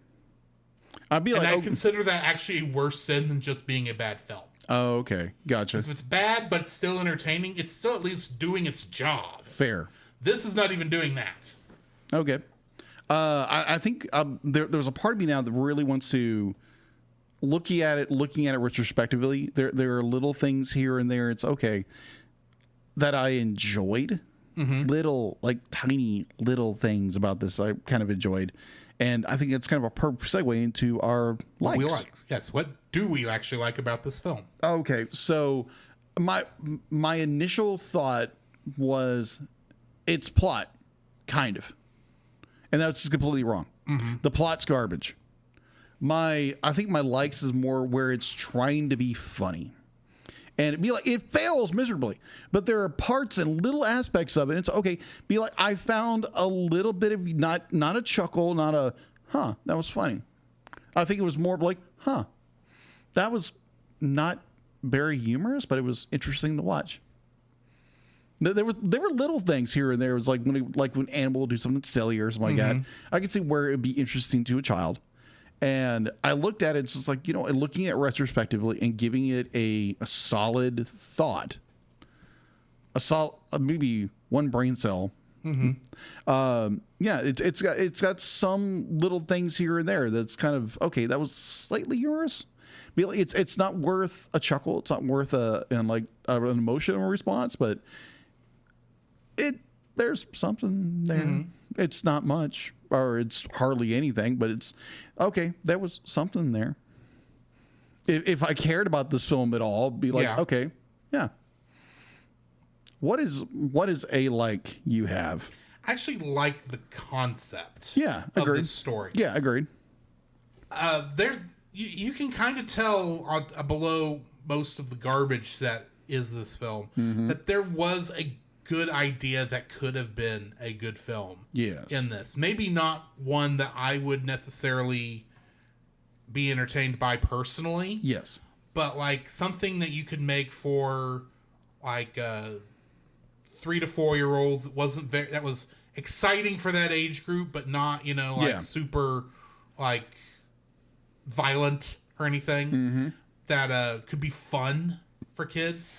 I'd be And like, I consider that actually a worse sin than just being a bad film. oh, okay. Gotcha. If it's bad but still entertaining, it's still at least doing its job. Fair. This is not even doing that. Okay. I think there's a part of me now that really wants to looking at it retrospectively. There are little things here and there. It's okay that I enjoyed. Little, like tiny little things about this I kind of enjoyed. And I think it's kind of a perfect segue into our likes. What we like. Yes. What do we actually like about this film? Okay, so my initial thought was its plot, kind of, and that's just completely wrong. The plot's garbage. I think my likes is more where it's trying to be funny, and it'd be like it fails miserably. But there are parts and little aspects of it. It's okay. Be like I found a little bit of not a chuckle, not a that was funny. I think it was more like that was not very humorous, but it was interesting to watch. There were little things here and there. It was like when Animal would do something silly or something like that. I could see where it would be interesting to a child. And I looked at it, it's just like, looking at it retrospectively and giving it a solid thought, maybe one brain cell. It's got some little things here and there that's kind of okay. That was slightly humorous. It's not worth a chuckle. It's not worth an emotional response, but there's something there. It's not much, or it's hardly anything, but it's okay. There was something there. If I cared about this film at all, be like, okay, yeah. What is a like you have? I actually like the concept. Yeah, agreed. Of this story. Yeah, agreed. There's you can kind of tell below most of the garbage that is this film that there was a good idea that could have been a good film. Yes. In this, maybe not one that I would necessarily be entertained by personally. Yes. But like something that you could make for like 3 to 4 year olds. That was exciting for that age group, but not super like violent or anything. That could be fun for kids.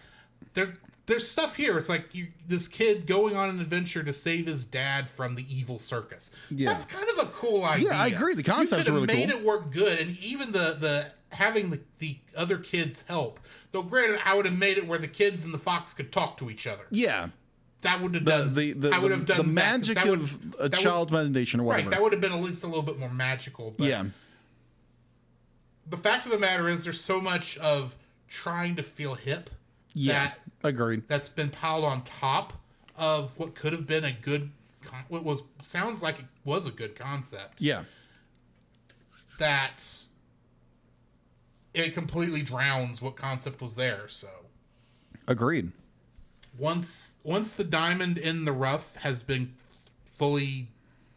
There's stuff here. It's like this kid going on an adventure to save his dad from the evil circus. Yeah. That's kind of a cool idea. Yeah, I agree. The concept's really cool. You could have made it work good, and even the having the other kids help. Though granted, I would have made it where the kids and the fox could talk to each other. Yeah. That would have done. I would have done the that, magic of a child's imagination or whatever. Right. That would have been at least a little bit more magical. But yeah. The fact of the matter is, there's so much of trying to feel hip. Yeah, agreed. That's been piled on top of what could have been a good, sounds like it was a good concept. Yeah. That it completely drowns what concept was there. So, agreed. Once the diamond in the rough has been fully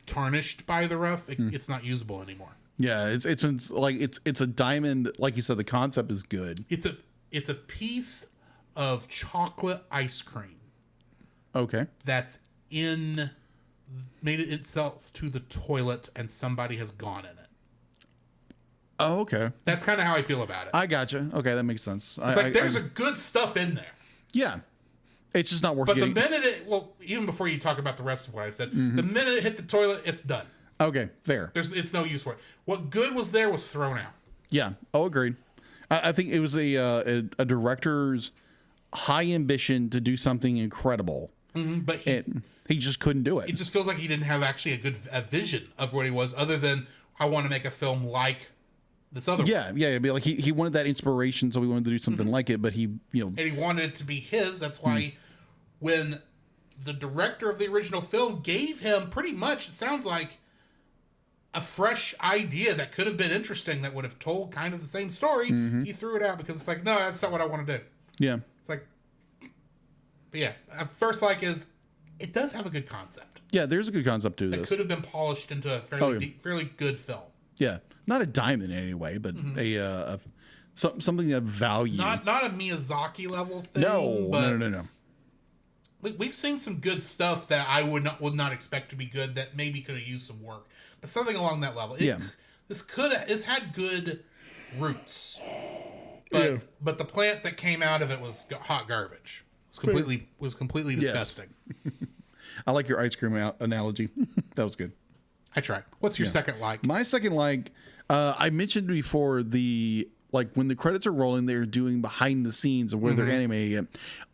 tarnished by the rough, it's not usable anymore. Yeah, it's a diamond. Like you said, the concept is good. It's a piece of chocolate ice cream. Okay. That's made it itself to the toilet, and somebody has gone in it. Oh, okay. That's kind of how I feel about it. I gotcha. Okay, that makes sense. It's there's a good stuff in there. Yeah. It's just not worth But getting. the minute even before you talk about the rest of what I said, the minute it hit the toilet, it's done. Okay, fair. It's no use for it. What good was there was thrown out. Yeah. Oh, agreed. I think it was a director's high ambition to do something incredible, but he just couldn't do it. It just feels like he didn't have actually a vision of what he was, other than I want to make a film like this other one. Yeah, it'd be like he wanted that inspiration, so he wanted to do something like it, but and he wanted it to be his. That's why when the director of the original film gave him pretty much, it sounds like, a fresh idea that could have been interesting, that would have told kind of the same story, he threw it out because it's like, no, that's not what I want to do. Yeah. It's like, but yeah, first like is, it does have a good concept. Yeah, there's a good concept to that this. Could have been polished into a fairly good film. Yeah, not a diamond in any way, but something of value. Not a Miyazaki level thing. No. we've seen some good stuff that I would not expect to be good that maybe could have used some work, but something along that level. It's had good roots, but the plant that came out of it was hot garbage. It was completely disgusting. I like your ice cream analogy. That was good. I tried. What's your second like? My second like, I mentioned before when the credits are rolling, they're doing behind the scenes of where they're animating it.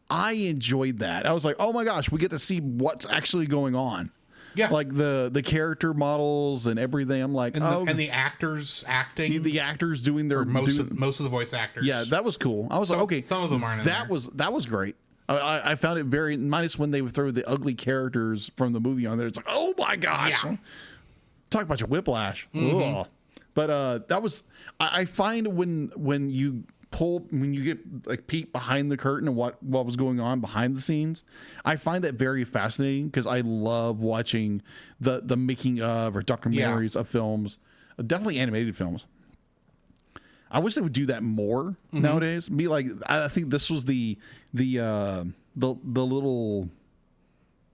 I enjoyed that. I was like, oh my gosh, we get to see what's actually going on. Yeah, like the character models and everything. I'm like, and the actors acting, the actors doing their most of the voice actors. Yeah, that was cool. I was like, okay, some of them aren't. That was great. I found it very minus when they would throw the ugly characters from the movie on there. It's like, oh my gosh, talk about your whiplash. Ugh. But that was I find when you get like peek behind the curtain and what was going on behind the scenes, I find that very fascinating because I love watching the making of or documentaries of films, definitely animated films. I wish they would do that more nowadays. Be like, I think this was the little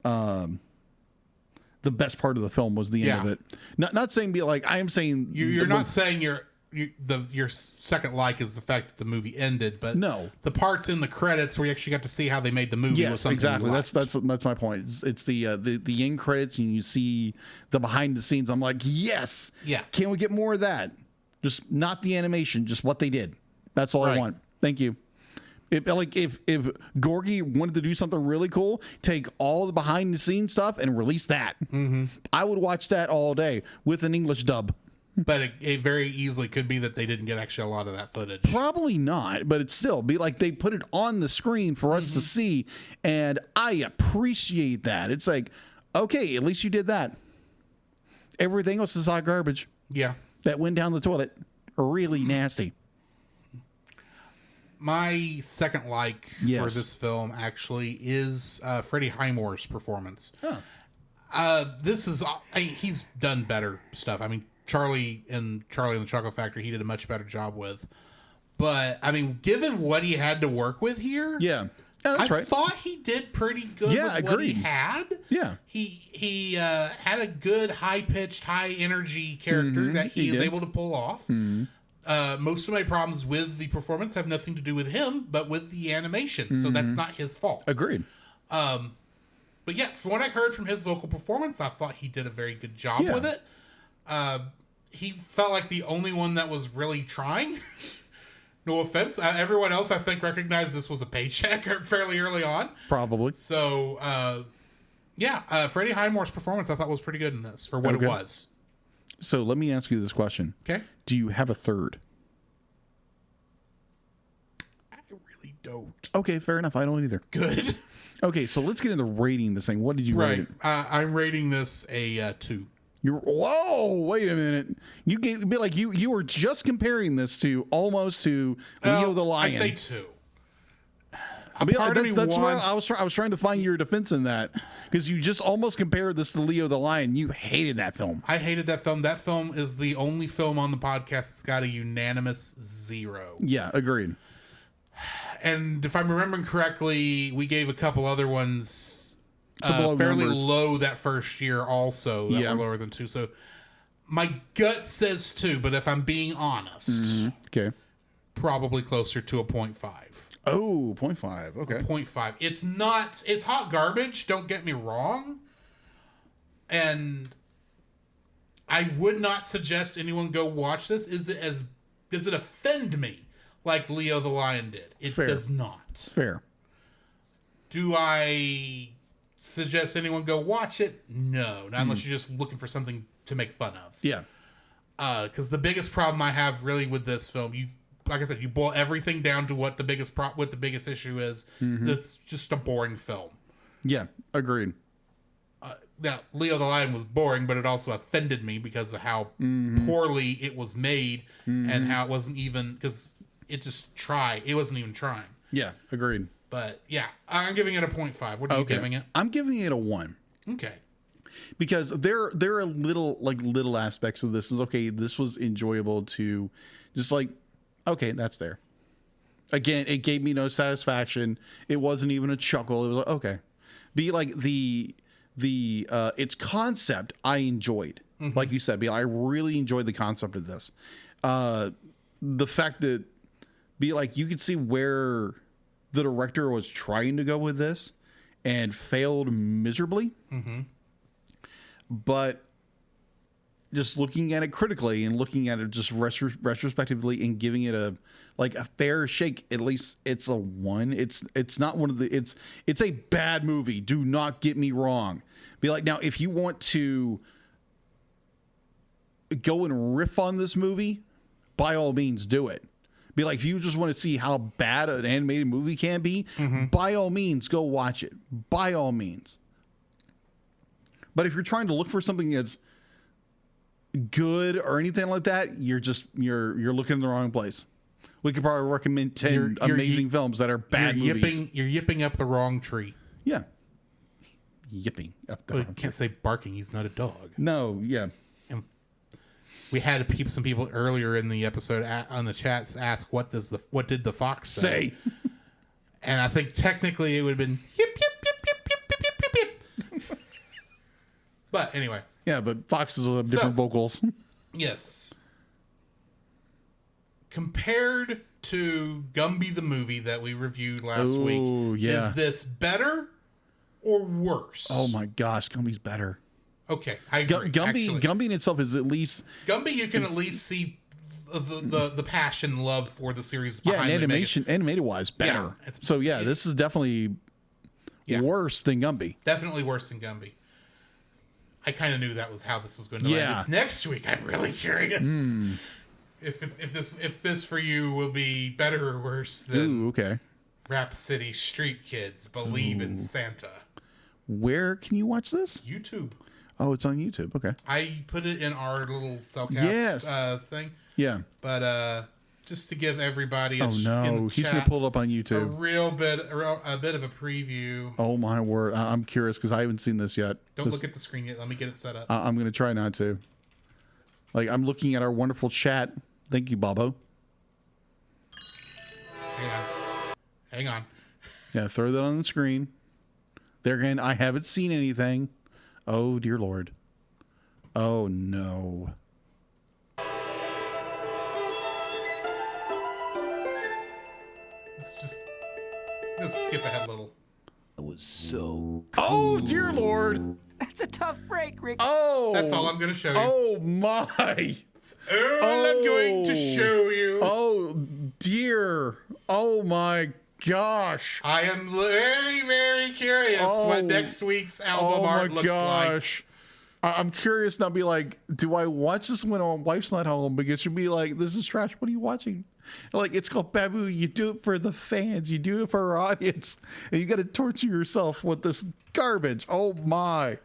the best part of the film was the end of it. Not saying be like, I am saying you're not saying your second like is the fact that the movie ended, but no, the parts in the credits where you actually got to see how they made the movie. Yes, was something exactly. That's my point. It's the end credits and you see the behind the scenes. I'm like, yes, Can we get more of that? Just not the animation, just what they did. That's all I want. Thank you. If Gorgie wanted to do something really cool, take all the behind the scenes stuff and release that. I would watch that all day with an English dub. But it very easily could be that they didn't get actually a lot of that footage. Probably not, but it's still be like they put it on the screen for us to see, and I appreciate that. It's like, okay, at least you did that. Everything else is hot garbage. Yeah. That went down the toilet. Really nasty. My second like for this film actually is Freddie Highmore's performance. This is he's done better stuff. I mean, Charlie and the Chocolate Factory, he did a much better job with. But I mean, given what he had to work with here, that's right. I thought he did pretty good with what he had. Yeah, he had a good high pitched, high energy character that he is able to pull off. Most of my problems with the performance have nothing to do with him, but with the animation. So that's not his fault. Agreed. But yeah, from what I heard from his vocal performance, I thought he did a very good job with it. He felt like the only one that was really trying. No offense. Everyone else, I think, recognized this was a paycheck fairly early on. Probably. So, Freddie Highmore's performance I thought was pretty good in this for what it was. So let me ask you this question. Okay. Do you have a third? I really don't. Okay, fair enough. I don't either. Good. Okay, so let's get into rating this thing. What did you rate it? I'm rating this a 2. Whoa! Wait a minute. You were just comparing this to almost to Leo the Lion. I say 2. That's why I was trying to find your defense in that, because you just almost compared this to Leo the Lion. You hated that film. I hated that film. That film is the only film on the podcast that's got a unanimous 0. Yeah, agreed. And if I'm remembering correctly, we gave a couple other ones fairly numbers. low that first year also that were lower than 2. So my gut says 2, but if I'm being honest, okay, probably closer to a 0.5. Oh, 0.5. Okay. 0.5. It's hot garbage, don't get me wrong. And I would not suggest anyone go watch this. Does it offend me like Leo the Lion did? It does not. Fair. Do I suggest anyone go watch it? No, not unless you're just looking for something to make fun of. Yeah. Because the biggest problem I have really with this film, like I said, you boil everything down to what the biggest issue is. That's just a boring film. Yeah, agreed. Now, Leo the Lion was boring, but it also offended me because of how poorly it was made and how it wasn't even, because it wasn't even trying. Yeah, agreed. But yeah, I'm giving it a 0.5. What are you giving it? I'm giving it a 1. Okay. Because there are little aspects of this. This was enjoyable to just like, okay, that's there. Again, it gave me no satisfaction. It wasn't even a chuckle. It was like, okay. be like the its concept I enjoyed. Like you said, I really enjoyed the concept of this. The fact that be like you could see where the director was trying to go with this and failed miserably. But just looking at it critically and looking at it just retrospectively and giving it a fair shake, at least it's a 1. It's not one of the it's a bad movie. Do not get me wrong. Be like, now if you want to go and riff on this movie, by all means do it. Be like, if you just want to see how bad an animated movie can be, by all means go watch it. By all means. But if you're trying to look for something that's good or anything like that, you're looking in the wrong place. We could probably recommend 10 amazing films that are bad movies. You're yipping up the wrong tree. Yeah. Yipping up the Well, wrong you can't say barking. He's not a dog. No, yeah. And we had some people earlier in the episode on the chats ask, what did the fox say? And I think technically it would have been yip, yip, yip, yip, yip, yip, yip, yip, yip. But anyway. Yeah, but foxes will have different vocals. Yes. Compared to Gumby the movie that we reviewed last week, yeah. is this better or worse? Oh my gosh, Gumby's better. Okay, I agree. Gumby in itself is at least Gumby. You can at least see the passion, and love for the series. Behind and animated wise, better. Yeah, this is definitely worse than Gumby. Definitely worse than Gumby. I kind of knew that was how this was going to end. It's next week. I'm really curious if this for you will be better or worse than Rap City Street Kids Believe in Santa. Where can you watch this? YouTube. Oh, it's on YouTube. Okay. I put it in our little cellcast thing. Yeah. But just to give everybody he's going to pull it up on YouTube. A bit of a preview. Oh my word. I'm curious because I haven't seen this yet. Don't look at the screen yet. Let me get it set up. I'm going to try not to. Like, I'm looking at our wonderful chat. Thank you, Bobo. Hang on. Yeah, throw that on the screen. There again, I haven't seen anything. Oh, dear Lord. Oh, no. Let's skip ahead a little. It was so cool. Oh, dear Lord. That's a tough break, Rick. Oh. That's all I'm going to show you. Oh, my. I'm going to show you. Oh, dear. Oh, my gosh. I am very, very curious what next week's album art looks like. I'm curious now. Be like, do I watch this when my wife's not home? Because she'll be like, this is trash. What are you watching? Like, it's called Babu. You do it for the fans. You do it for our audience. And you got to torture yourself with this garbage. Oh, my.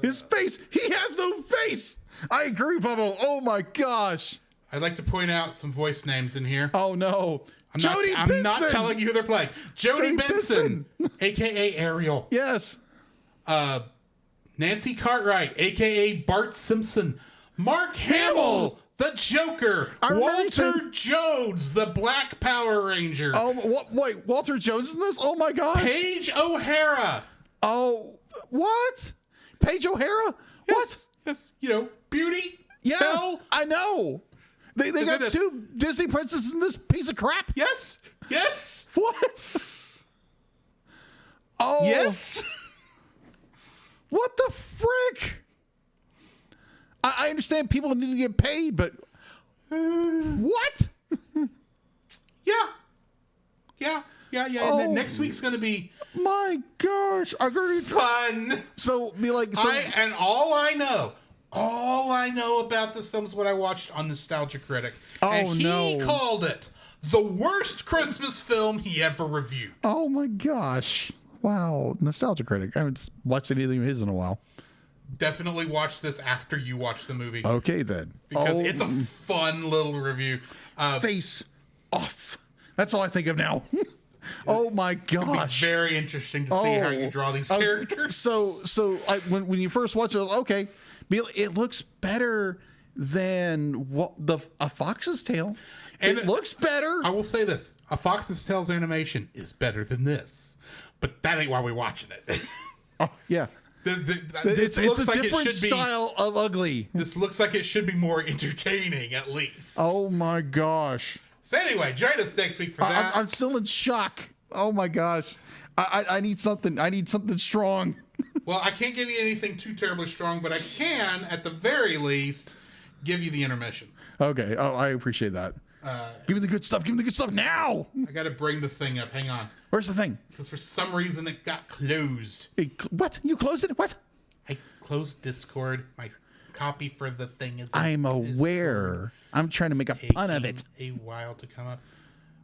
His face. He has no face. I agree, Bubba. Oh, my gosh. I'd like to point out some voice names in here. Oh, no. I'm not telling you who they're playing. Jody Benson, a.k.a. Ariel. Yes. Nancy Cartwright, a.k.a. Bart Simpson. Mark Hamill, the Joker. Walter Jones, the Black Power Ranger. Oh, wait, Walter Jones in this? Oh, my gosh. Paige O'Hara. Oh, what? Paige O'Hara? Yes, what? Yes, Beauty. Yeah, Belle. I know. They got two Disney princesses in this piece of crap? Yes. What? Oh. Yes. What the frick? I understand people need to get paid, but what? Yeah. Oh. And then next week's going to be my gosh, I'm gonna be fun. So be like, all I know about this film is what I watched on Nostalgia Critic. And he called it the worst Christmas film he ever reviewed. Oh my gosh. Wow. Nostalgia Critic. I haven't watched anything of his in a while. Definitely watch this after you watch the movie. Okay, then. Because it's a fun little review. Face off. That's all I think of now. Oh my gosh. It's very interesting to see how you draw these characters. So when you first watch it, okay, it looks better than A Fox's Tale. And it looks better. I will say this: A Fox's Tale's animation is better than this, but that ain't why we're watching it. Oh yeah. This It's looks a like it different should be. style of ugly. This looks like it should be more entertaining, at least. Oh my gosh. So anyway, join us next week for that. I'm still in shock. Oh my gosh. I need something. I need something strong. Well, I can't give you anything too terribly strong, but I can, at the very least, give you the intermission. Okay. Oh, I appreciate that. Give me the good stuff. Give me the good stuff now. I got to bring the thing up. Hang on. Where's the thing? Because for some reason it got closed. What? You closed it? What? I closed Discord. My copy for the thing is. I'm aware. Discord. I'm trying to make a pun of it. Taking a while to come up.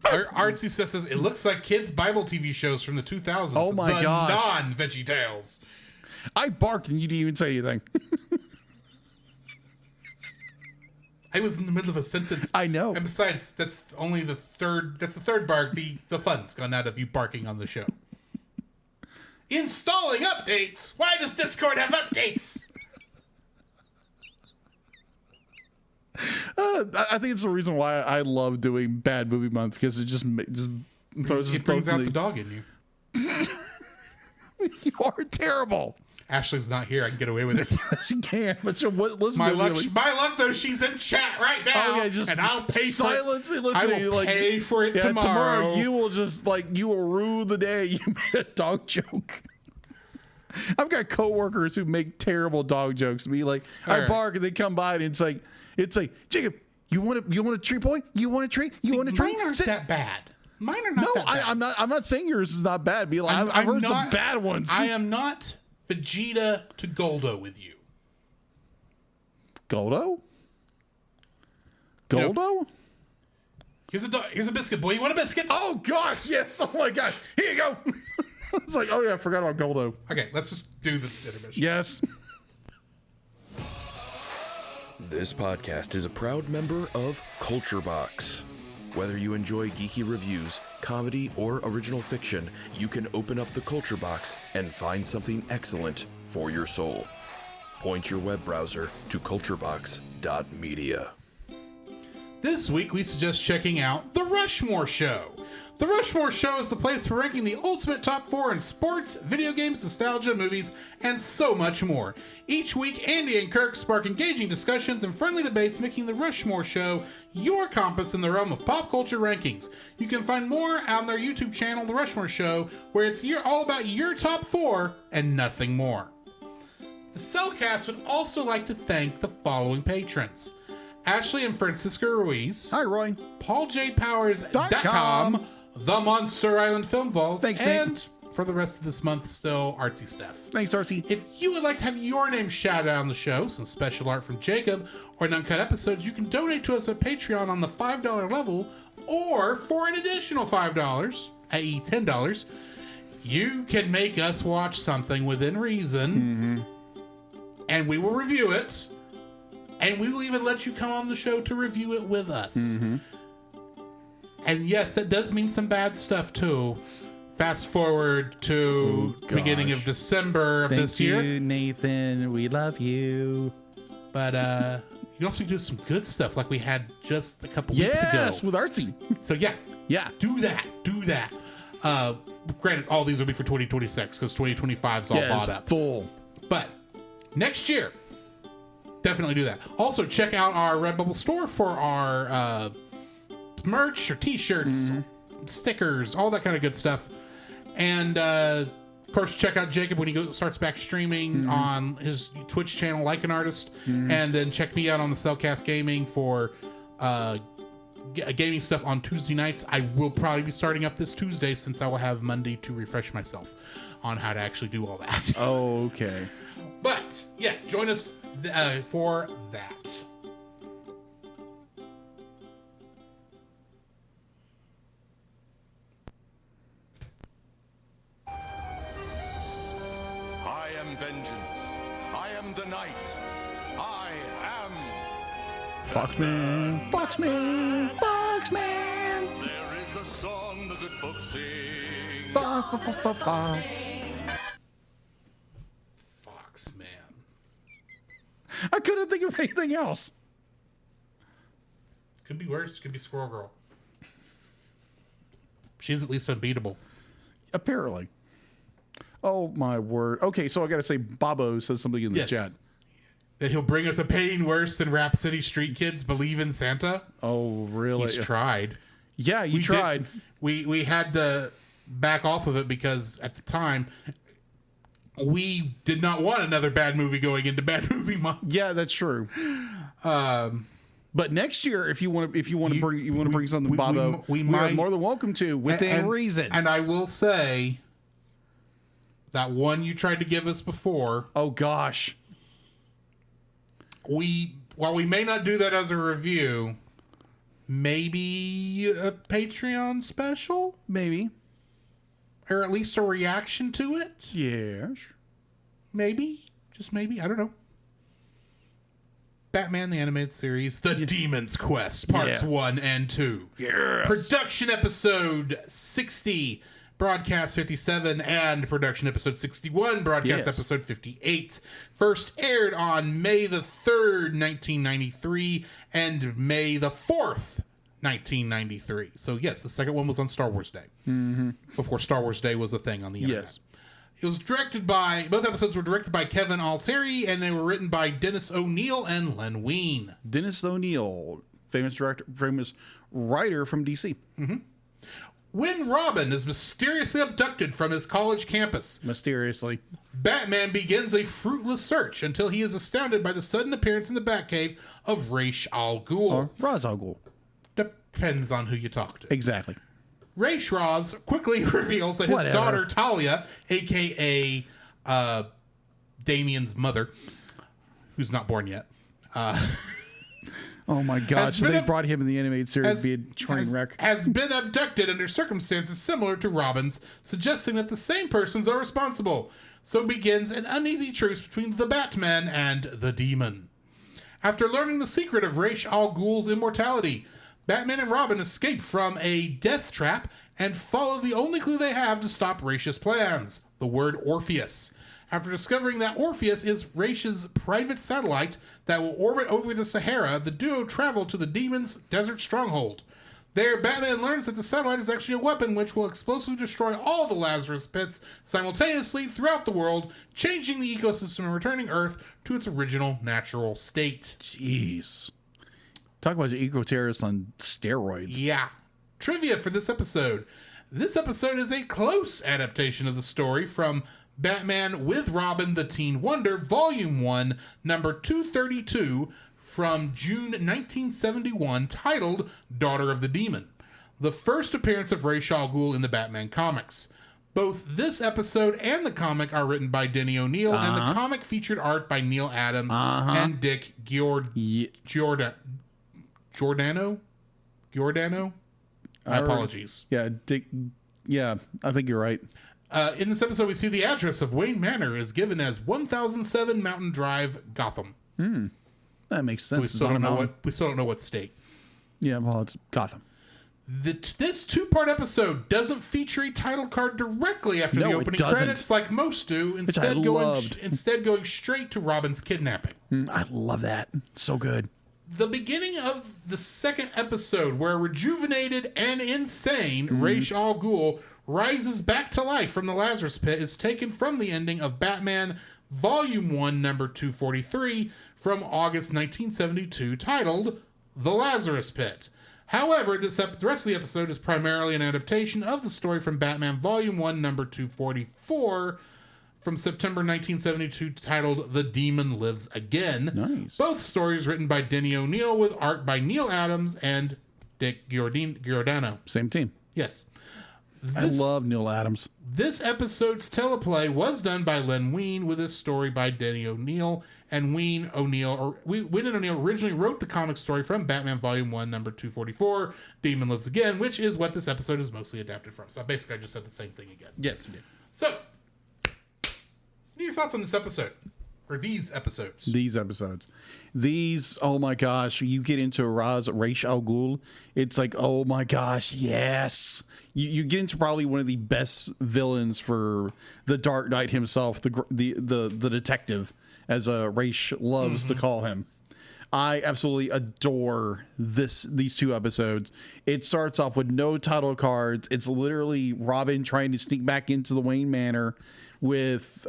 Artsy says it looks like kids' Bible TV shows from the 2000s. Oh my gosh. Non-Veggie Tales. I barked and you didn't even say anything. I was in the middle of a sentence. I know. And besides, that's only the third. That's the third bark. The fun's gone out of you barking on the show. Installing updates. Why does Discord have updates? I think it's the reason why I love doing Bad Movie Month, because it just throws us It brings both out in the dog in you. You are terrible. Ashley's not here. I can get away with it. Yes, you can, but you listen My to luck, me. Like, my luck, though, she's in chat right now. oh yeah, just and I'll pay silence for it. and listen. I will pay for it yeah, tomorrow. You will just you will rue the day you made a dog joke. I've got coworkers who make terrible dog jokes. Me like I bark and they come by and it's like Jacob, you want a treat, boy? You want a treat? You want a treat? Mine aren't Sit. that bad. Mine are not No, that bad. I'm not saying yours is not bad. Be like I've heard some bad ones. I am not Vegeta to Goldo with you. Goldo? Goldo? Here's a biscuit, boy. You want a biscuit? Oh gosh, yes. Oh my god. Here you go. I was like, oh yeah, I forgot about Goldo. Okay, let's just do the intermission. Yes. This podcast is a proud member of Culture Box. Whether you enjoy geeky reviews, comedy, or original fiction, you can open up the Culture Box and find something excellent for your soul. Point your web browser to culturebox.media. This week, we suggest checking out The Rushmore Show. The Rushmore Show is the place for ranking the ultimate top 4 in sports, video games, nostalgia, movies, and so much more. Each week, Andy and Kirk spark engaging discussions and friendly debates, making The Rushmore Show your compass in the realm of pop culture rankings. You can find more on their YouTube channel, The Rushmore Show, where it's all about your top 4 and nothing more. The Cellcast would also like to thank the following patrons: Ashley and Francisco Ruiz. Hi, Roy. PaulJPowers.com, The Monster Island Film Vault. Thanks, Nate. And for the rest of this month, still Artsy Steph. Thanks, Archie. If you would like to have your name shouted out on the show, some special art from Jacob, or an uncut episode, you can donate to us at Patreon on the $5 level, or for an additional $5, i.e. $10, you can make us watch something within reason, and we will review it. And we will even let you come on the show to review it with us. And yes, that does mean some bad stuff too. Fast forward to beginning of December of this year. Thank you, Nathan. We love you. But you can also do some good stuff like we had just a couple weeks ago. Yes, with Artsy. So yeah, do that. Granted, all these will be for 2026 because 2025 is all bought up. Full. But next year, definitely do that. Also, check out our Redbubble store for our merch or t-shirts, stickers, all that kind of good stuff. And of course, check out Jacob when he starts back streaming on his Twitch channel, Like an Artist. And then check me out on the Cellcast Gaming for gaming stuff on Tuesday nights. I will probably be starting up this Tuesday since I will have Monday to refresh myself on how to actually do all that. Okay. But yeah, join us for that. I am vengeance. I am the night. I am. Foxman. Foxman. Foxman. There is a song the good folks sing. Fox. Foxman. I couldn't think of anything else. Could be worse. Could be Squirrel Girl. She's at least unbeatable. Apparently. Oh my word. Okay, so I gotta say, Bobo says something in the chat. That he'll bring us a pain worse than Rhapsody Street Kids believe in Santa. Oh, really? He's tried. Yeah, you tried. We had to back off of it because at the time we did not want another bad movie going into bad movie month. Yeah, that's true. But next year, if you want to bring something, Bobo, we are more than welcome to within reason. And I will say that one you tried to give us before. Oh gosh. While we may not do that as a review, maybe a Patreon special? Maybe. Or at least a reaction to it? Yes. Maybe. Just maybe. I don't know. Batman the Animated Series, The Demon's Quest, Parts 1 and 2. Yes. Production Episode 60, Broadcast 57, and Production Episode 61, Broadcast Episode 58. First aired on May the 3rd, 1993, and May the 4th, 1993. So, yes, the second one was on Star Wars Day. Mm-hmm. Before Star Wars Day was a thing on the internet. Yes. It was directed by, both episodes were directed by Kevin Altieri, and they were written by Dennis O'Neil and Len Wein. Dennis O'Neil, famous director, famous writer from DC. Mm-hmm. When Robin is mysteriously abducted from his college campus, Batman begins a fruitless search until he is astounded by the sudden appearance in the Batcave of Ra's al Ghul. Or Ra's al Ghul. Depends on who you talk to. Exactly. Ra's quickly reveals that his daughter Talia, aka Damian's mother, who's not born yet. Oh my God! So they brought him in the animated series to be a train wreck. Has been abducted under circumstances similar to Robin's, suggesting that the same persons are responsible. So begins an uneasy truce between the Batman and the Demon. After learning the secret of Ra's al Ghul's immortality, Batman and Robin escape from a death trap and follow the only clue they have to stop Ra's plans, the word Orpheus. After discovering that Orpheus is Ra's private satellite that will orbit over the Sahara, the duo travel to the Demon's desert stronghold. There, Batman learns that the satellite is actually a weapon which will explosively destroy all the Lazarus pits simultaneously throughout the world, changing the ecosystem and returning Earth to its original natural state. Jeez. Talk about eco-terrorists on steroids. Yeah. Trivia for this episode. This episode is a close adaptation of the story from Batman with Robin the Teen Wonder, Volume 1, number 232, from June 1971, titled Daughter of the Demon, the first appearance of Ra's al Ghul in the Batman comics. Both this episode and the comic are written by Denny O'Neil, and the comic featured art by Neil Adams and Dick Giordano? My apologies. Yeah, Dick. Yeah, I think you're right. In this episode, we see the address of Wayne Manor is given as 1007 Mountain Drive, Gotham. That makes sense. So we still don't know what state. Yeah, well, it's Gotham. This two-part episode doesn't feature a title card directly after the opening credits like most do, instead going straight to Robin's kidnapping. I love that. So good. The beginning of the second episode, where rejuvenated and insane Ra's al Ghul rises back to life from the Lazarus Pit, is taken from the ending of Batman Volume 1, number 243, from August 1972, titled The Lazarus Pit. However, the rest of the episode is primarily an adaptation of the story from Batman Volume 1, number 244, from September 1972, titled The Demon Lives Again. Nice. Both stories written by Denny O'Neil with art by Neil Adams and Dick Giordano. Same team. Yes. I love Neil Adams. This episode's teleplay was done by Len Wein with a story by Denny O'Neil, and Wein and O'Neil originally wrote the comic story from Batman Volume 1, number 244, Demon Lives Again, which is what this episode is mostly adapted from. So basically I just said the same thing again. Yes, you did. So, what are your thoughts on this episode? Or these episodes? These, oh my gosh, you get into Ra's al Ghul, it's like, oh my gosh, yes. You get into probably one of the best villains for the Dark Knight himself, the detective, as Ra's loves to call him. I absolutely adore these two episodes. It starts off with no title cards. It's literally Robin trying to sneak back into the Wayne Manor, with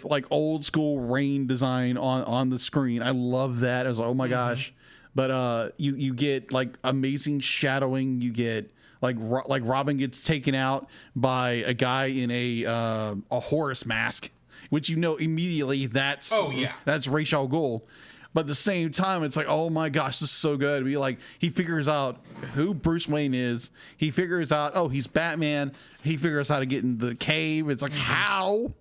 like old school rain design on the screen. I love that. I was like, oh my gosh. But you get like amazing shadowing. You get like Robin gets taken out by a guy in a Horus mask, which immediately that's Ra's al Ghul. But at the same time, it's like, oh my gosh, this is so good. He figures out who Bruce Wayne is. He figures out, oh, he's Batman. He figures out how to get in the cave. It's like, how?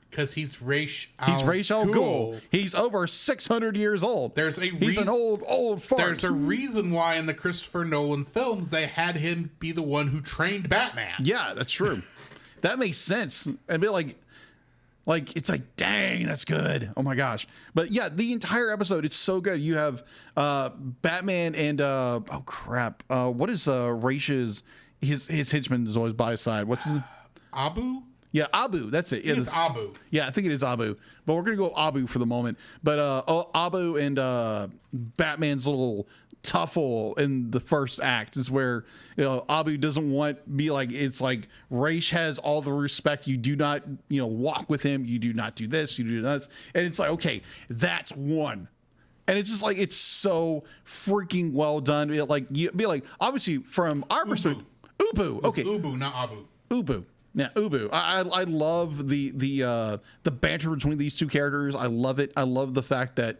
Because he's Ra's al Ghul. He's over 600 years old. He's an old fart. There's a reason why in the Christopher Nolan films they had him be the one who trained Batman. Yeah, that's true. That makes sense. I'd be like it's like, dang, that's good. Oh my gosh. But yeah, the entire episode, it's so good. You have Batman and oh crap. What is Raish's his henchman is always by his side. What's his Abu? Yeah, Abu. That's it. Yeah, it's Abu. Yeah, I think it is Abu. But we're gonna go Abu for the moment. But Abu and Batman's little tuffle in the first act is where Abu doesn't it's like Ra's has all the respect. You do not walk with him. You do not do this. You do that. And it's like, okay, that's one. And it's just like, it's so freaking well done. Obviously from our perspective, Ubu. Okay, Ubu, not Abu. Ubu. Yeah, Ubu. I love the banter between these two characters. I love it. I love the fact that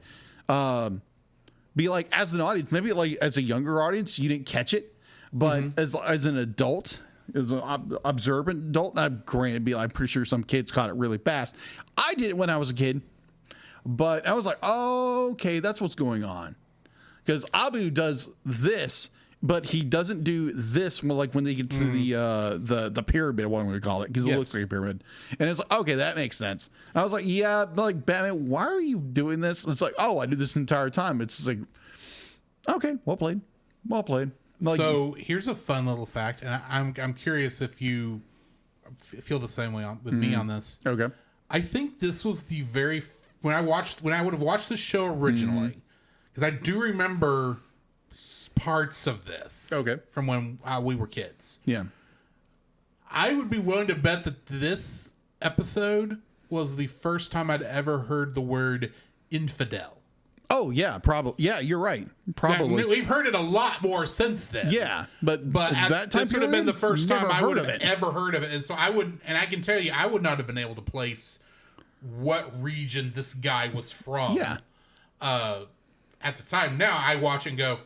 as an audience, maybe as a younger audience, you didn't catch it, but as an adult, as an observant adult, I'm pretty sure some kids caught it really fast. I did it when I was a kid, but I was like, oh, okay, that's what's going on, because Abu does this. But he doesn't do this when they get to the pyramid, what I'm going to call it, because it looks like a pyramid. And it's like, okay, that makes sense. I was like, yeah, but Batman, why are you doing this? And it's like, oh, I do this entire time. It's just like, okay, well played. So here's a fun little fact, and I'm curious if you feel the same way with me on this. Okay. I think this was the when I would have watched the show originally, because I do remember parts of this from when we were kids. Yeah, I would be willing to bet that this episode was the first time I'd ever heard the word infidel. Oh yeah, probably. Yeah, you're right. Probably. Yeah, we've heard it a lot more since then. Yeah, but at that time this would have been the first time I would have it. ever heard of it, and so I can tell you, I would not have been able to place what region this guy was from. Yeah. At the time, now I watch and go, of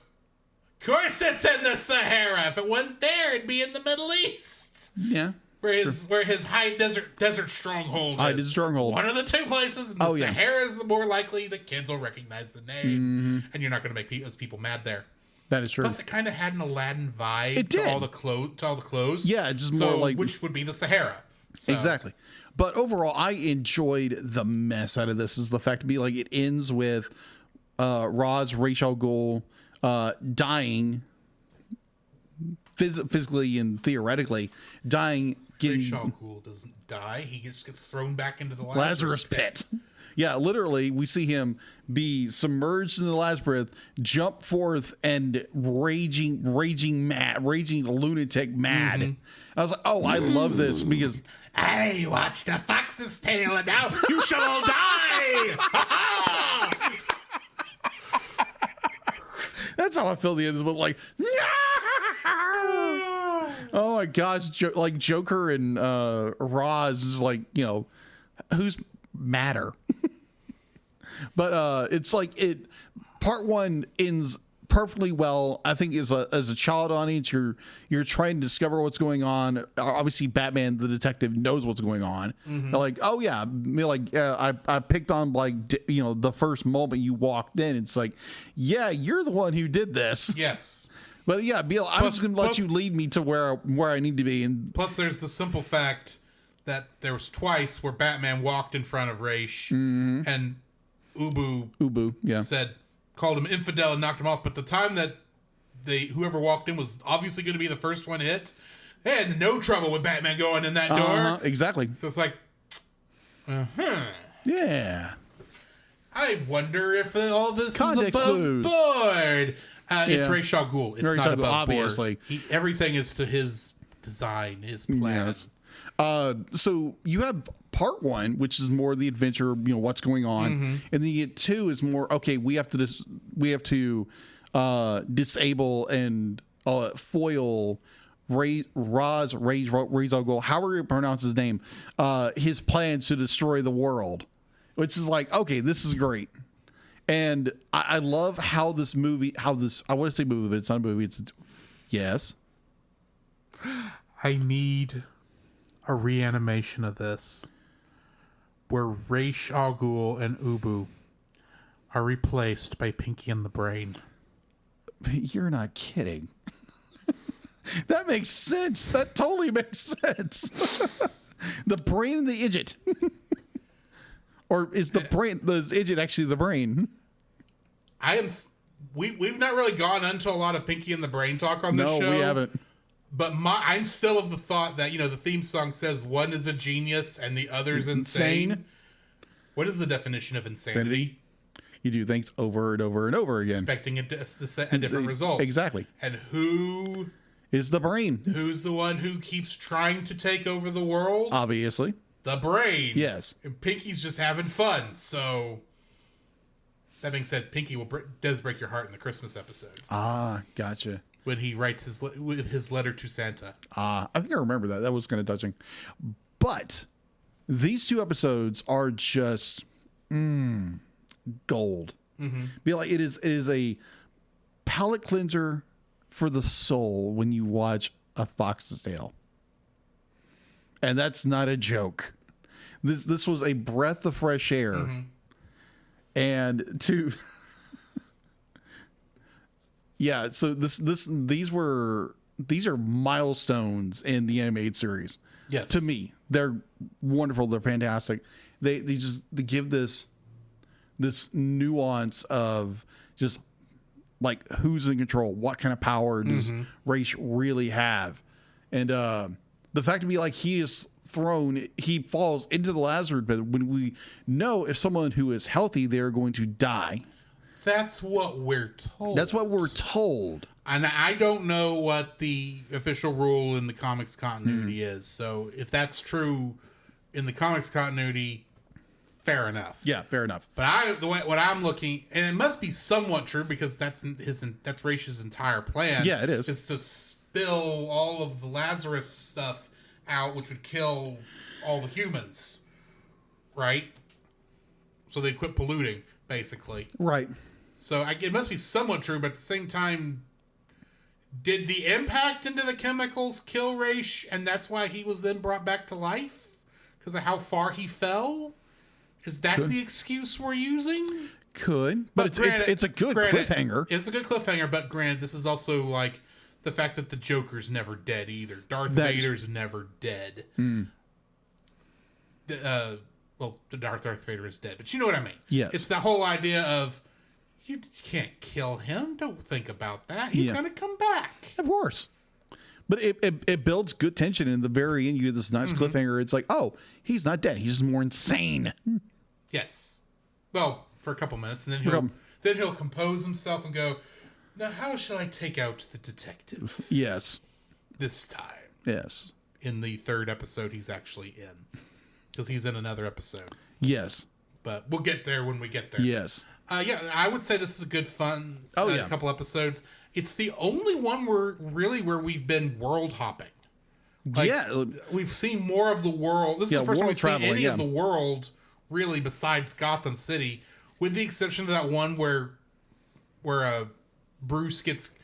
course it's in the Sahara. If it wasn't there, it'd be in the Middle East. Yeah. Where his high desert stronghold is. High desert stronghold. One of the two places, and the Sahara is the more likely that kids will recognize the name, and you're not going to make those people mad there. That is true. Plus, it kind of had an Aladdin vibe it did. to all the clothes. Yeah, just more like, which would be the Sahara. So. Exactly. But overall, I enjoyed the mess out of this. Is the fact to be like it ends with Ra's al Ghul dying physically and theoretically, dying. Ra's al Ghul doesn't die. He just gets thrown back into the Lazarus pit. Yeah, literally, we see him be submerged in the Lazarus, jump forth, and raging lunatic mad. I was like, oh, I love this because I watched a fox's tail, and now you shall all die. That's how I feel the end of this, but like, oh my gosh, Joker and Ra's is like, who's madder? But it's like part one ends perfectly well. I think as a child audience, you're trying to discover what's going on. Obviously, Batman the detective knows what's going on. They're like, oh yeah, I picked on the first moment you walked in. It's like, yeah, you're the one who did this. Yes. But yeah, I'm just gonna let you lead me to where I need to be. And plus, there's the simple fact that there was twice where Batman walked in front of Ra's and Ubu called him infidel and knocked him off. But the time that whoever walked in was obviously going to be the first one hit, they had no trouble with Batman going in that door. Exactly. So it's like, yeah. I wonder if all this Context is above clues. board. It's Ra's al Ghul. It's not above obviously. board. Everything is to his design, his plan. Yes. So you have part 1, which is more the adventure, what's going on, and then you get 2 is more okay. We have to disable and foil Ra's al Ghul, however you pronounce his name, his plans to destroy the world, which is like, okay, this is great. And I love how this movie, I want to say movie, but it's not a movie. Yes. I need a reanimation of this where Ra's al Ghul and Ubu are replaced by Pinky and the Brain. You're not kidding. That makes sense. That totally makes sense. The brain and the idiot. Or is the idiot actually the brain? We've not really gone into a lot of Pinky and the Brain talk on this show. No, we haven't. But I'm still of the thought that, the theme song says one is a genius and the other's insane. What is the definition of insanity? You do things over and over and over again. Expecting a different result. Exactly. And who is the brain? Who's the one who keeps trying to take over the world? Obviously. The brain. Yes. And Pinky's just having fun. So, that being said, Pinky does break your heart in the Christmas episodes. Ah, gotcha. When he writes his letter to Santa. I think I remember that. That was kind of touching. But these 2 episodes are just gold. Be like it is a palate cleanser for the soul when you watch A Fox's Tale. And that's not a joke. This was a breath of fresh air. And yeah, so these are milestones in the animated series. Yes. To me, they're wonderful. They're fantastic. They give this nuance of just like who's in control, what kind of power does Ra's really have, and the fact to be like he falls into the Lazarus pit when we know if someone who is healthy they're going to die. That's what we're told. That's what we're told. And I don't know what the official rule in the comics continuity is. So if that's true in the comics continuity, fair enough. Yeah, fair enough. But what I'm looking, and it must be somewhat true because that's Raish's entire plan. Yeah, it is. Is to spill all of the Lazarus stuff out, which would kill all the humans, right? So they'd quit polluting, basically. Right. So it must be somewhat true, but at the same time, did the impact into the chemicals kill Ra's, and that's why he was then brought back to life? Because of how far he fell? Is that the excuse we're using? Could. But it's a good cliffhanger. It's a good cliffhanger, but granted, this is also like the fact that the Joker's never dead either. Darth Vader's never dead. Well, the Darth Vader is dead, but you know what I mean. Yes. It's the whole idea of you can't kill him. Don't think about that. He's going to come back. Of course. But it builds good tension. In the very end, you get this nice cliffhanger. It's like, oh, he's not dead. He's just more insane. Yes. Well, for a couple minutes, and then he'll compose himself and go, now how shall I take out the detective? Yes. This time. Yes. In the 3rd episode he's actually in. Because he's in another episode. Yes. But we'll get there when we get there. Yes. Yeah, I would say this is a good fun couple episodes. It's the only one where we've been world hopping. Like, we've seen more of the world. This is the first time we've seen any of the world, really, besides Gotham City, with the exception of that one where Bruce gets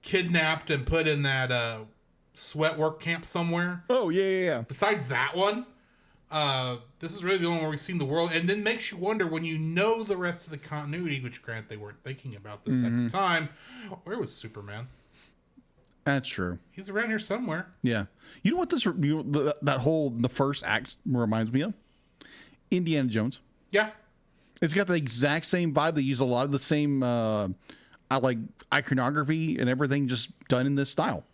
kidnapped and put in that sweat work camp somewhere. Oh, yeah. Besides that one, this is really the only one where we've seen the world, and then makes you wonder when you know the rest of the continuity, which granted they weren't thinking about this at the time. Where was Superman? That's true. He's around here somewhere. Yeah. You know what the first act reminds me of? Indiana Jones. Yeah. It's got the exact same vibe. They use a lot of the same iconography and everything just done in this style,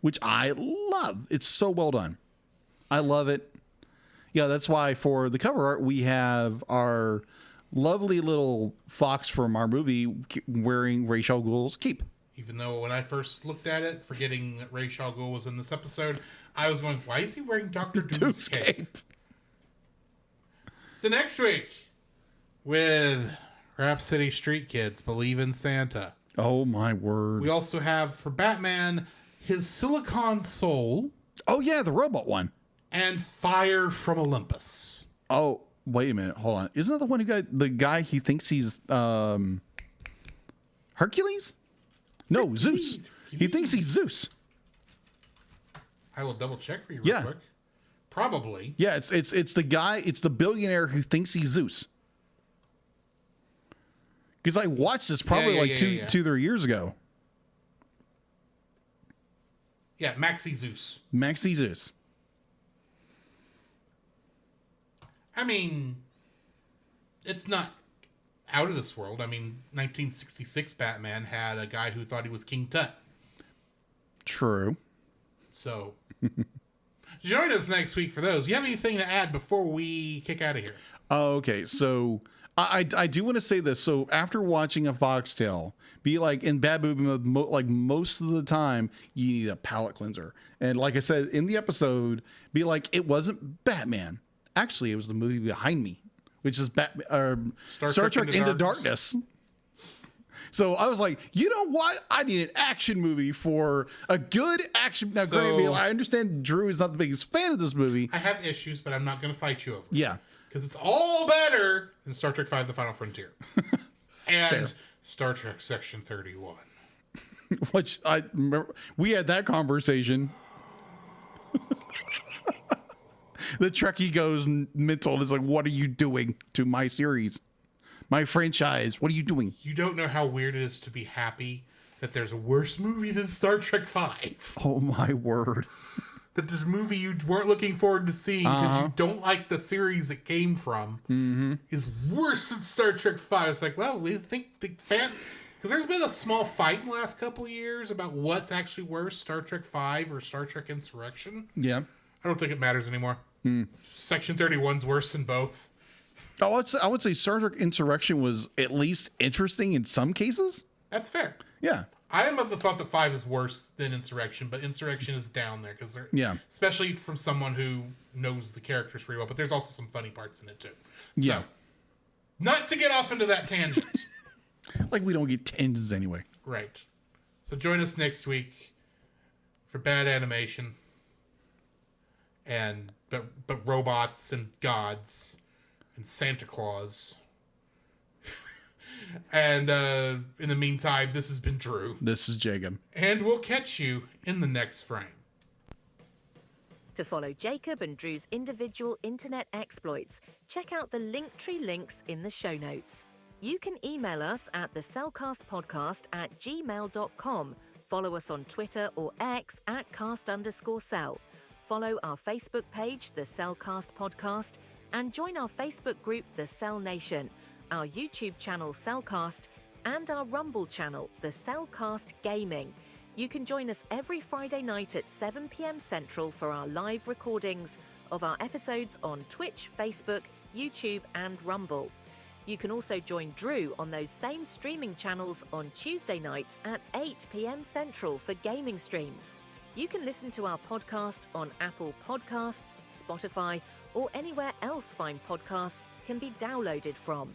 which I love. It's so well done. I love it. Yeah, that's why for the cover art, we have our lovely little fox from our movie wearing Ra's al Ghul's cape. Even though when I first looked at it, forgetting that Ra's al Ghul was in this episode, I was going, why is he wearing Dr. Doom's cape? Doomscape. So next week, with Rap City Street Kids, Believe in Santa. Oh my word. We also have, for Batman, his Silicon Soul. Oh yeah, the robot one. And Fire from Olympus. Oh, wait a minute. Hold on. Isn't that the one who got the guy he thinks he's Hercules? No, Zeus. He thinks he's Zeus. I will double check for you real quick. Probably. Yeah, it's the guy, it's the billionaire who thinks he's Zeus. Because I watched this probably 2-3 years ago. Yeah, Maxi Zeus. Maxi Zeus. I mean, it's not out of this world. I mean, 1966 Batman had a guy who thought he was King Tut. True. So, join us next week for those. You have anything to add before we kick out of here? Oh, okay. So I do want to say this. So after watching a Foxtail, be like in bad movie mode, like most of the time, you need a palate cleanser. And like I said in the episode, be like, it wasn't Batman. Actually, it was the movie behind me, which is Star Trek Into Darkness. So I was like, you know what? I need an action movie for a good action. Now, granted, I understand Drew is not the biggest fan of this movie. I have issues, but I'm not going to fight you over it. Yeah. Because it's all better than Star Trek V: The Final Frontier. And Fair. Star Trek Section 31. Which I remember, we had that conversation. The Trekkie goes mental and is like, what are you doing to my series? My franchise? What are you doing? You don't know how weird it is to be happy that there's a worse movie than Star Trek V. Oh my word. That this movie you weren't looking forward to seeing because you don't like the series it came from is worse than Star Trek V. It's like, well, we think the fan... Because there's been a small fight in the last couple of years about what's actually worse, Star Trek V or Star Trek Insurrection. Yeah. I don't think it matters anymore. Section 31's worse than both. Oh, I would say Star Trek Insurrection was at least interesting in some cases. That's fair. Yeah. I am of the thought that 5 is worse than Insurrection, but Insurrection is down there because especially from someone who knows the characters pretty well. But there's also some funny parts in it too. So, not to get off into that tangent. Like we don't get tangents anyway. Right. So join us next week for bad animation and but robots and gods and Santa Claus. And in the meantime, this has been Drew. This is Jacob. And we'll catch you in the next frame. To follow Jacob and Drew's individual internet exploits, check out the Linktree links in the show notes. You can email us at thecellcastpodcast@gmail.com. Follow us on Twitter or X at @cast_cell. Follow our Facebook page, The Cellcast Podcast, and join our Facebook group, The Cell Nation, our YouTube channel, Cellcast, and our Rumble channel, The Cellcast Gaming. You can join us every Friday night at 7 p.m. Central for our live recordings of our episodes on Twitch, Facebook, YouTube, and Rumble. You can also join Drew on those same streaming channels on Tuesday nights at 8 p.m. Central for gaming streams. You can listen to our podcast on Apple Podcasts, Spotify, or anywhere else fine podcasts can be downloaded from.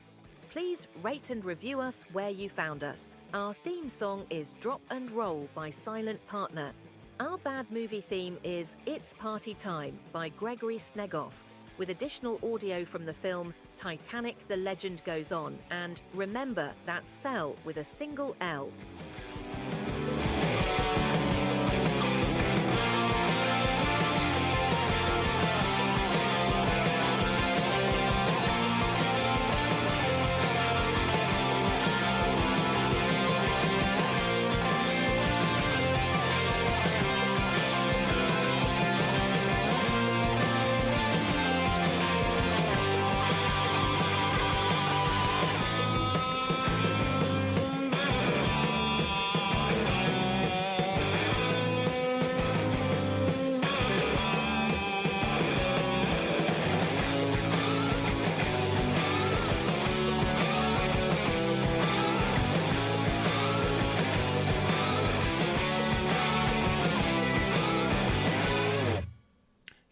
Please rate and review us where you found us. Our theme song is Drop and Roll by Silent Partner. Our bad movie theme is It's Party Time by Gregory Snegoff, with additional audio from the film Titanic: The Legend Goes On, and remember, that's Cell with a single L.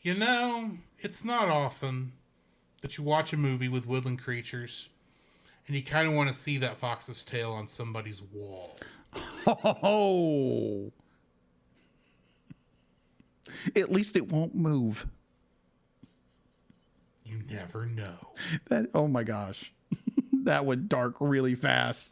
You know, it's not often that you watch a movie with woodland creatures and you kind of want to see that fox's tail on somebody's wall. Oh. At least it won't move. You never know. That, oh my gosh. That went dark really fast.